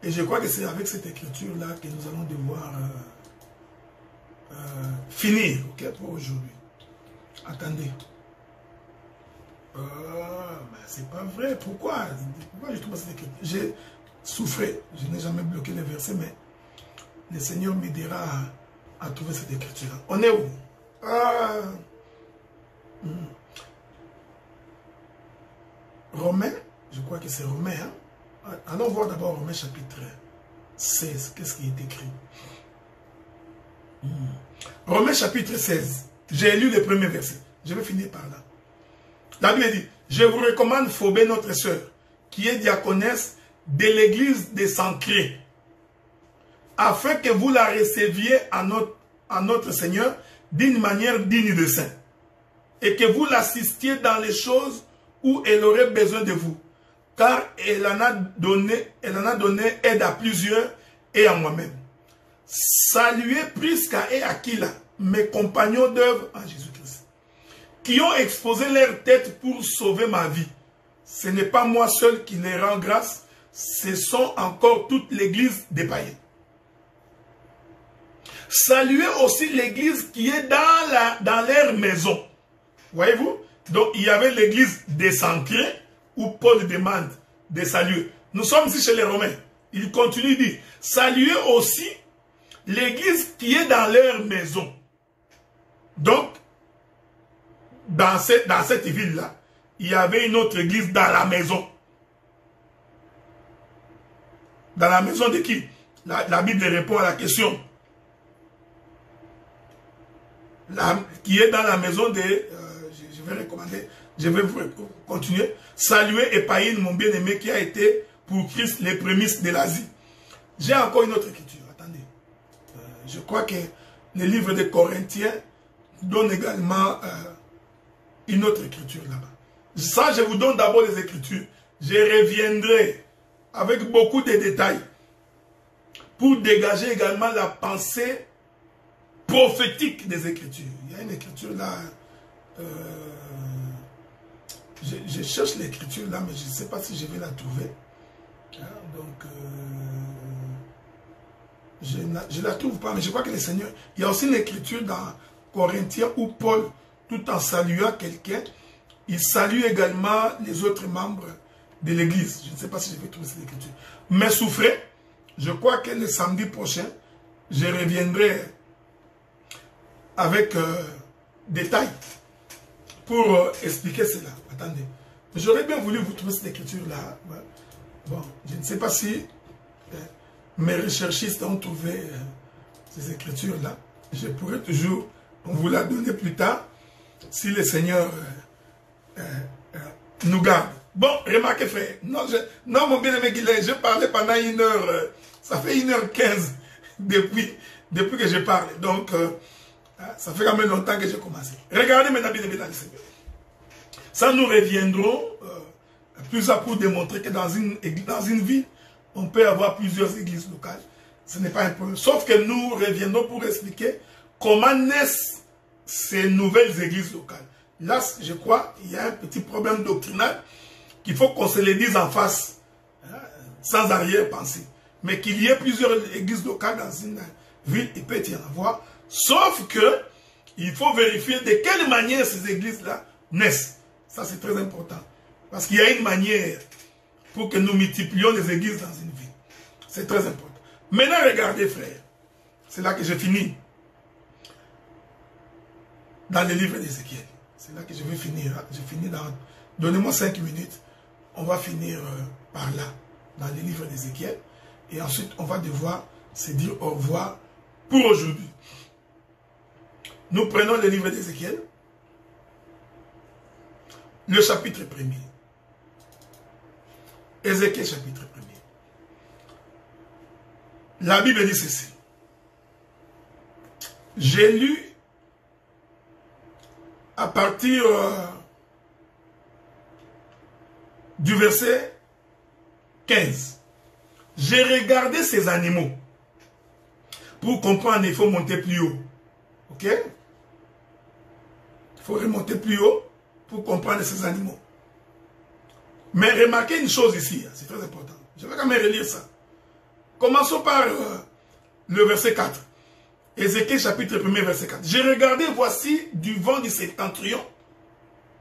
Et je crois que c'est avec cette écriture-là que nous allons devoir finir, ok, pour aujourd'hui. Attendez. Mais c'est pas vrai. Pourquoi je trouve cette écriture? J'ai souffré. Je n'ai jamais bloqué les versets, mais le Seigneur m'aidera à trouver cette écriture-là. On est où? Romains, je crois que c'est Romains. Hein? Allons voir d'abord Romains chapitre 16. Qu'est-ce qui est écrit? Romains chapitre 16. J'ai lu les premiers versets. Je vais finir par là. La Bible dit, je vous recommande Phobé, notre sœur, qui est diaconesse de l'église des Sancrés, afin que vous la receviez à notre Seigneur d'une manière digne de saint, et que vous l'assistiez dans les choses où elle aurait besoin de vous, car elle en a donné aide à plusieurs et à moi-même. Saluez Prisca et Aquila, mes compagnons d'œuvre en Jésus-Christ, qui ont exposé leur tête pour sauver ma vie. Ce n'est pas moi seul qui les rend grâce, ce sont encore toute l'église des païens. Saluez aussi l'église qui est dans leur maison. Voyez-vous? Donc il y avait l'église des Sancrés où Paul demande de saluer. Nous sommes ici chez les Romains. Il continue de dire, saluez aussi l'église qui est dans leur maison. Donc, dans cette ville-là, il y avait une autre église dans la maison. Dans la maison de qui? La Bible répond à la question. Qui est dans la maison de... je vais recommander, je vais vous continuer. Saluer et païen mon bien-aimé qui a été pour Christ les prémices de l'Asie. J'ai encore une autre écriture. Attendez. Je crois que le livre des Corinthiens donne également une autre écriture là-bas. Ça, je vous donne d'abord les écritures. Je reviendrai avec beaucoup de détails pour dégager également la pensée prophétique des écritures. Il y a une écriture là. Je cherche l'écriture là, mais je ne sais pas si je vais la trouver. Donc, je ne la trouve pas, mais je crois que le Seigneur... Il y a aussi une écriture dans Corinthiens où Paul, tout en saluant quelqu'un, il salue également les autres membres de l'église. Je ne sais pas si je vais trouver cette écriture. Mais souffrez, je crois que le samedi prochain, je reviendrai avec détails pour expliquer cela. Attendez. J'aurais bien voulu vous trouver cette écriture-là. Bon, je ne sais pas si mes recherchistes ont trouvé ces écritures-là. Je pourrais toujours vous la donner plus tard. si le Seigneur nous garde. Bon, remarquez frère, non mon bien-aimé Guilain, je parlais pendant 1 heure, ça fait 1h15 depuis que je parle. Donc, ça fait quand même longtemps que j'ai commencé. Regardez maintenant bien-aimé dans le Seigneur. Ça nous reviendrons plus à pour démontrer que dans une ville, on peut avoir plusieurs églises locales. Ce n'est pas un problème. Sauf que nous reviendrons pour expliquer comment naissent ces nouvelles églises locales. Là, je crois, il y a un petit problème doctrinal qu'il faut qu'on se le dise en face, sans arrière-pensée. Mais qu'il y ait plusieurs églises locales dans une ville, il peut y en avoir. Sauf que il faut vérifier de quelle manière ces églises-là naissent. Ça, c'est très important. Parce qu'il y a une manière pour que nous multiplions les églises dans une ville. C'est très important. Maintenant, regardez, frère. C'est là que je finis. Dans le livre d'Ézéchiel. C'est là que je vais finir. Je finis dans... Donnez-moi 5 minutes. On va finir par là. Dans le livre d'Ézéchiel. Et ensuite, on va devoir se dire au revoir pour aujourd'hui. Nous prenons le livre d'Ézéchiel. Le chapitre 1er. Ézéchiel chapitre 1er. La Bible dit ceci. J'ai lu à partir du verset 15. J'ai regardé ces animaux. Pour comprendre, il faut monter plus haut. Ok? Il faut remonter plus haut pour comprendre ces animaux. Mais remarquez une chose ici, c'est très important. Je vais quand même relire ça. Commençons par le verset 4. Ézéchiel chapitre 1er verset 4. J'ai regardé, voici du vent du septentrion.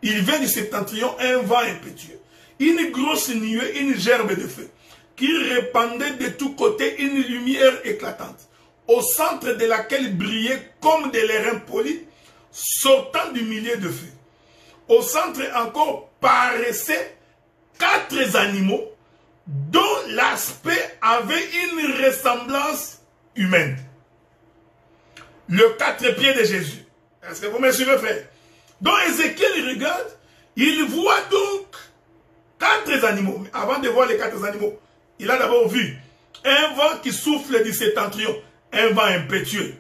Il vient du septentrion un vent impétueux. Une grosse nuée, une gerbe de feu, qui répandait de tous côtés une lumière éclatante, au centre de laquelle brillait comme des lérins polis, sortant du milieu de feu. Au centre encore paraissaient 4 animaux, dont l'aspect avait une ressemblance humaine. Le 4 pieds de Jésus. Est-ce que vous me suivez, frère? Donc Ézéchiel, il regarde, il voit donc 4 animaux. Mais avant de voir les 4 animaux, il a d'abord vu un vent qui souffle du septentrion, un vent impétueux,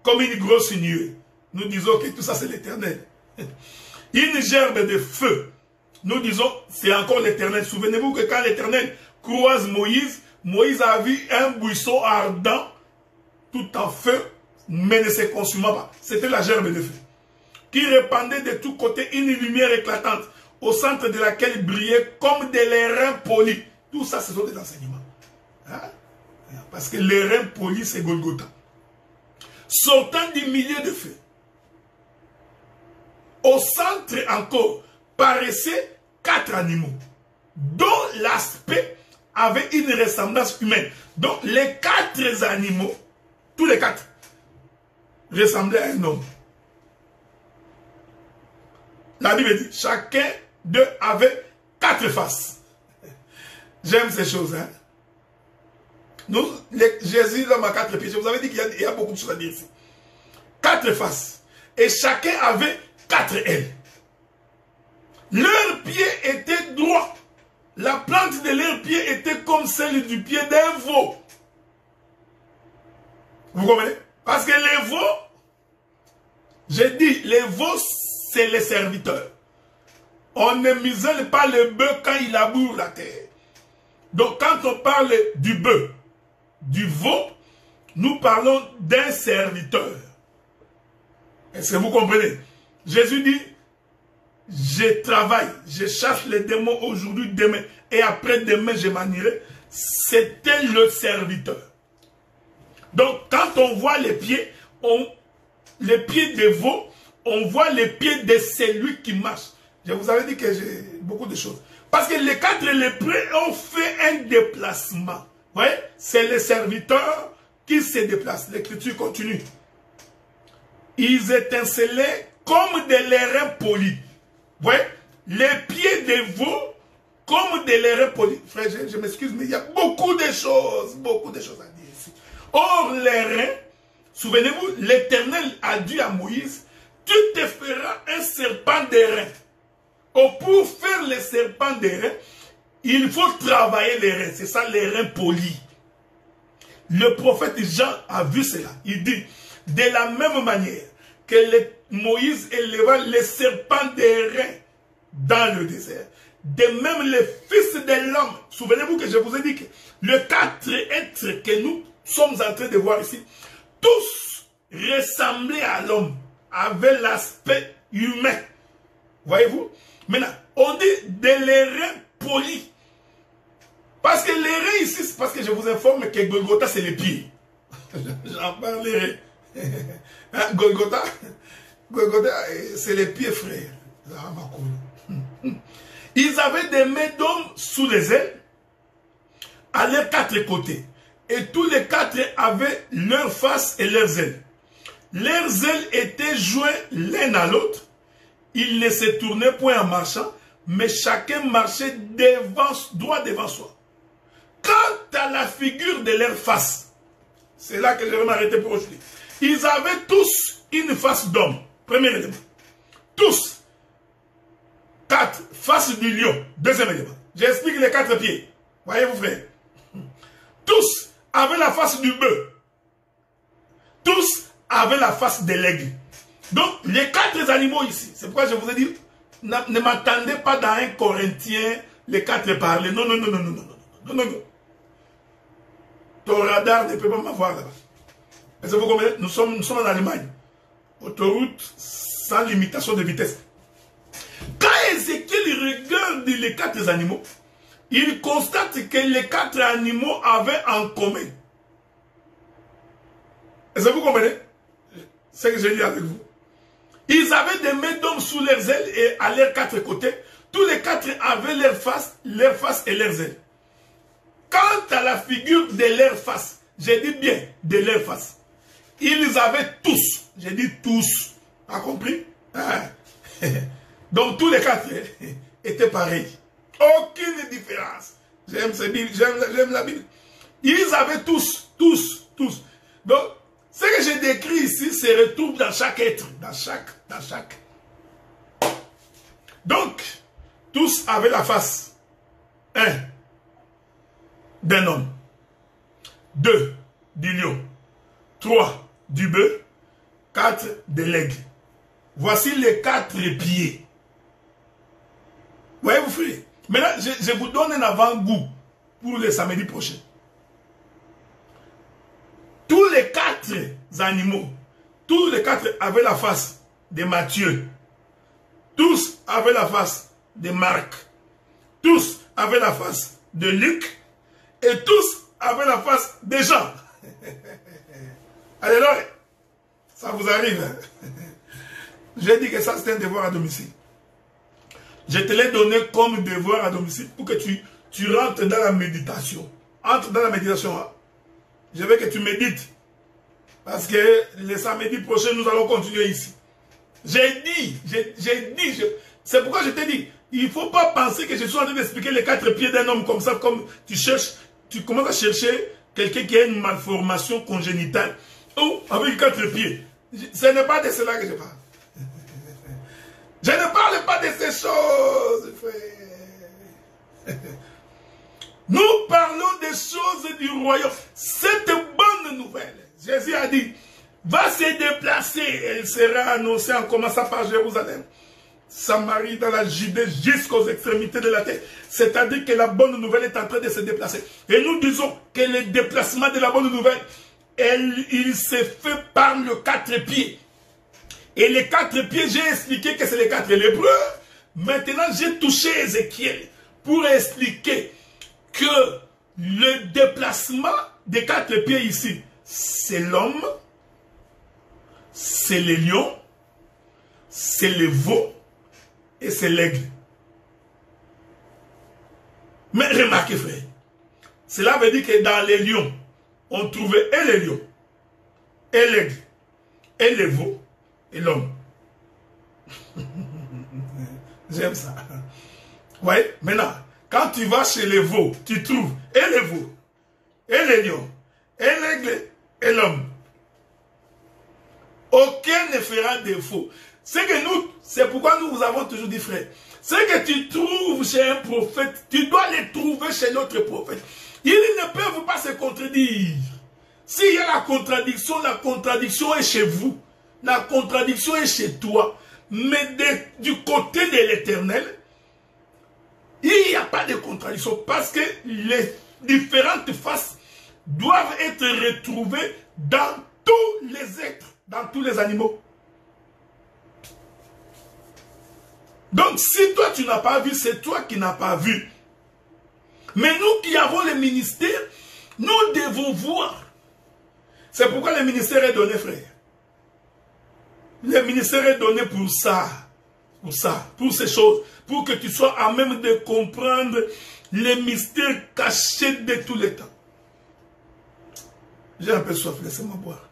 comme une grosse nuée. Nous disons que tout ça c'est l'Éternel. Une gerbe de feu. Nous disons, c'est encore l'Éternel. Souvenez-vous que quand l'Éternel croise Moïse, Moïse a vu un buisson ardent, tout en feu, mais ne se consumant pas. C'était la gerbe de feu, qui répandait de tous côtés une lumière éclatante, au centre de laquelle brillait comme des lérins polis. Tout ça, ce sont des enseignements. Hein? Parce que les reins polis, c'est Golgotha. Sortant du milieu de feu. Au centre encore, paraissaient 4 animaux, dont l'aspect avait une ressemblance humaine. Donc les 4 animaux, tous les 4, ressemblaient à un homme. La Bible dit, chacun d'eux avait 4 faces. J'aime ces choses, hein. Nous, Jésus, l'homme à 4 pieds, je vous avais dit qu'il y a beaucoup de choses à dire ici. 4 faces. Et chacun avait 4 ailes. Leurs pieds étaient droits. La plante de leurs pieds était comme celle du pied d'un veau. Vous comprenez? Parce que les veaux, j'ai dit, les veaux, c'est les serviteurs. On ne muselle pas le bœuf quand il laboure la terre. Donc quand on parle du bœuf, du veau, nous parlons d'un serviteur. Est-ce que vous comprenez? Jésus dit, je travaille, je chasse les démons aujourd'hui, demain, et après-demain, je m'en irai. C'était le serviteur. Donc, quand on voit les pieds des veaux, on voit les pieds de celui qui marche. Je vous avais dit que j'ai beaucoup de choses. Parce que les 4 lépreux ont fait un déplacement. Vous voyez, c'est les serviteurs qui se déplacent. L'écriture continue. Ils étincelaient comme des lérins polis. Vous voyez, les pieds des veaux comme des lérins polis. Frère, je m'excuse, mais il y a beaucoup de choses à dire ici. Or, les reins, souvenez-vous, l'Éternel a dit à Moïse, tu te feras un serpent d'airain. Oh, pour faire les serpents d'airain, il faut travailler les reins. C'est ça, les reins polis. Le prophète Jean a vu cela. Il dit, de la même manière que Moïse éleva les serpents d'airain dans le désert, de même les fils de l'homme. Souvenez-vous que je vous ai dit que les 4 êtres que nous sommes en train de voir ici, tous ressemblaient à l'homme, avaient l'aspect humain. Voyez-vous? Maintenant, on dit de les reins polis. Parce que les reins ici, c'est parce que je vous informe que Golgotha, c'est les pieds. J'en parlerai. Hein, Golgotha, c'est les pieds, frère. Ils avaient des mains d'homme sous les ailes, à leurs 4 côtés. Et tous les 4 avaient leur face et leurs ailes. Leurs ailes étaient joints l'un à l'autre. Ils ne se tournaient point en marchant, mais chacun marchait droit devant soi. Quant à la figure de leur face, c'est là que je vais m'arrêter pour aujourd'hui. Ils avaient tous une face d'homme. Premier élément. Tous. 4 faces du lion. Deuxième élément. J'explique les 4 pieds. Voyez-vous, frère. Tous avaient la face du bœuf. Tous avaient la face de l'aigle. Donc, les 4 animaux ici, c'est pourquoi je vous ai dit, ne m'attendez pas dans 1 Corinthiens, les 4 parler. Non, non, non, non, non, non, non, non, non. Ton radar ne peut pas m'avoir là-bas. Est-ce que vous comprenez? Nous sommes en Allemagne. Autoroute sans limitation de vitesse. Quand Ézéchiel regarde les 4 animaux, il constate que les 4 animaux avaient en commun. Est-ce que vous comprenez? C'est ce que j'ai dit avec vous. Ils avaient des mains d'hommes sous leurs ailes et à leurs 4 côtés. Tous les 4 avaient leur face et leurs ailes. Quant à la figure de leur face, j'ai dit bien de leur face, ils avaient tous, j'ai dit tous, t'as compris? Donc tous les 4 étaient pareils. Aucune différence. J'aime la Bible. Ils avaient tous. Donc, ce que j'ai décrit ici se retrouve dans chaque être, dans chaque. Donc, tous avaient la face. 1. D'un homme. 2. Du lion. 3. Du bœuf. 4. De l'aigle. Voici les 4 pieds. Voyez-vous, frère? Maintenant, je vous donne un avant-goût pour le samedi prochain. Tous les 4 animaux, tous les 4 avaient la face de Matthieu. Tous avaient la face de Marc. Tous avaient la face de Luc. Et tous avaient la face de Jean. Alléluia. Ça vous arrive. Hein? J'ai dit que ça c'est un devoir à domicile. Je te l'ai donné comme devoir à domicile pour que tu rentres dans la méditation. Entre dans la méditation. Hein? Je veux que tu médites. Parce que le samedi prochain, nous allons continuer ici. J'ai dit, c'est pourquoi je t'ai dit, il ne faut pas penser que je suis en train d'expliquer les 4 pieds d'un homme comme ça, comme tu commences à chercher quelqu'un qui a une malformation congénitale, ou avec 4 pieds. Ce n'est pas de cela que je parle. Je ne parle pas de ces choses, frère. Nous parlons des choses du royaume. Cette bonne nouvelle, Jésus a dit, va se déplacer. Elle sera annoncée en commençant par Jérusalem, Samarie, dans la Judée, jusqu'aux extrémités de la terre. C'est-à-dire que la bonne nouvelle est en train de se déplacer. Et nous disons que le déplacement de la bonne nouvelle, il se fait par le 4 pieds. Et les 4 pieds, j'ai expliqué que c'est les 4 lépreux. Maintenant, j'ai touché Ézéchiel pour expliquer que le déplacement des 4 pieds ici, c'est l'homme, c'est les lions, c'est les veaux et c'est l'aigle. Mais remarquez, frère, cela veut dire que dans les lions, on trouvait et les lions, et l'aigle, et les veaux, et l'homme. J'aime ça. Vous voyez, maintenant, quand tu vas chez les veaux, tu trouves et les veaux, et les lions, et l'aigle, et l'homme. Aucun ne fera défaut. C'est que nous, C'est pourquoi nous vous avons toujours dit, frère, ce que tu trouves chez un prophète, tu dois les trouver chez l'autre prophète. Ils ne peuvent pas se contredire. S'il y a la contradiction est chez vous. La contradiction est chez toi. Mais du côté de l'Éternel, il n'y a pas de contradiction parce que les différentes faces doivent être retrouvées dans tous les êtres, dans tous les animaux. Donc, si toi tu n'as pas vu, c'est toi qui n'as pas vu. Mais nous qui avons le ministère, nous devons voir. C'est pourquoi le ministère est donné, frère. Le ministère est donné pour ça. Pour ces choses. Pour que tu sois à même de comprendre les mystères cachés de tous les temps. J'ai un peu soif, laissez-moi boire.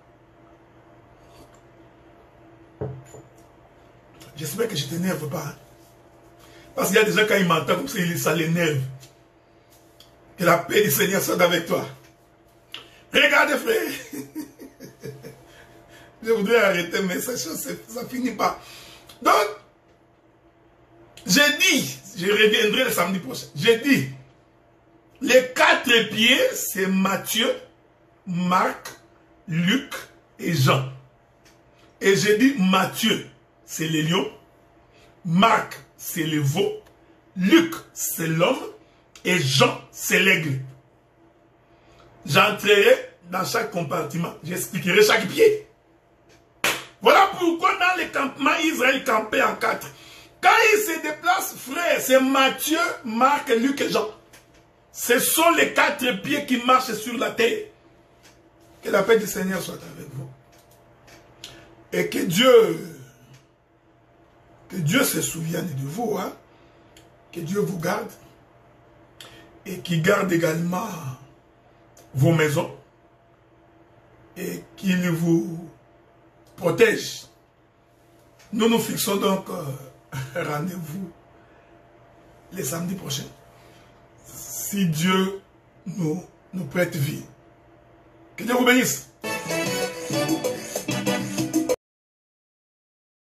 J'espère que je ne t'énerve pas. Hein? Parce qu'il y a des gens, quand ils m'entendent comme ça l'énerve. Que la paix du Seigneur soit avec toi. Regardez, frère. Je voudrais arrêter, mais ça finit pas. Donc, j'ai dit, je reviendrai le samedi prochain. J'ai dit, les 4 pieds, c'est Matthieu, Marc, Luc et Jean. Et j'ai dit, Matthieu, c'est les lions. Marc, c'est le veau. Luc, c'est l'homme. Et Jean, c'est l'aigle. J'entrerai dans chaque compartiment. J'expliquerai chaque pied. Voilà pourquoi dans les campements, Israël campait en 4. Quand ils se déplacent, frère, c'est Matthieu, Marc, Luc et Jean. Ce sont les 4 pieds qui marchent sur la terre. Que la paix du Seigneur soit avec vous. Et que Dieu se souvienne de vous. Hein? Que Dieu vous garde. Et qu'il garde également vos maisons. Et qu'il vous protège. Nous nous fixons donc rendez-vous les samedis prochains. Si Dieu nous prête vie. Que Dieu vous bénisse.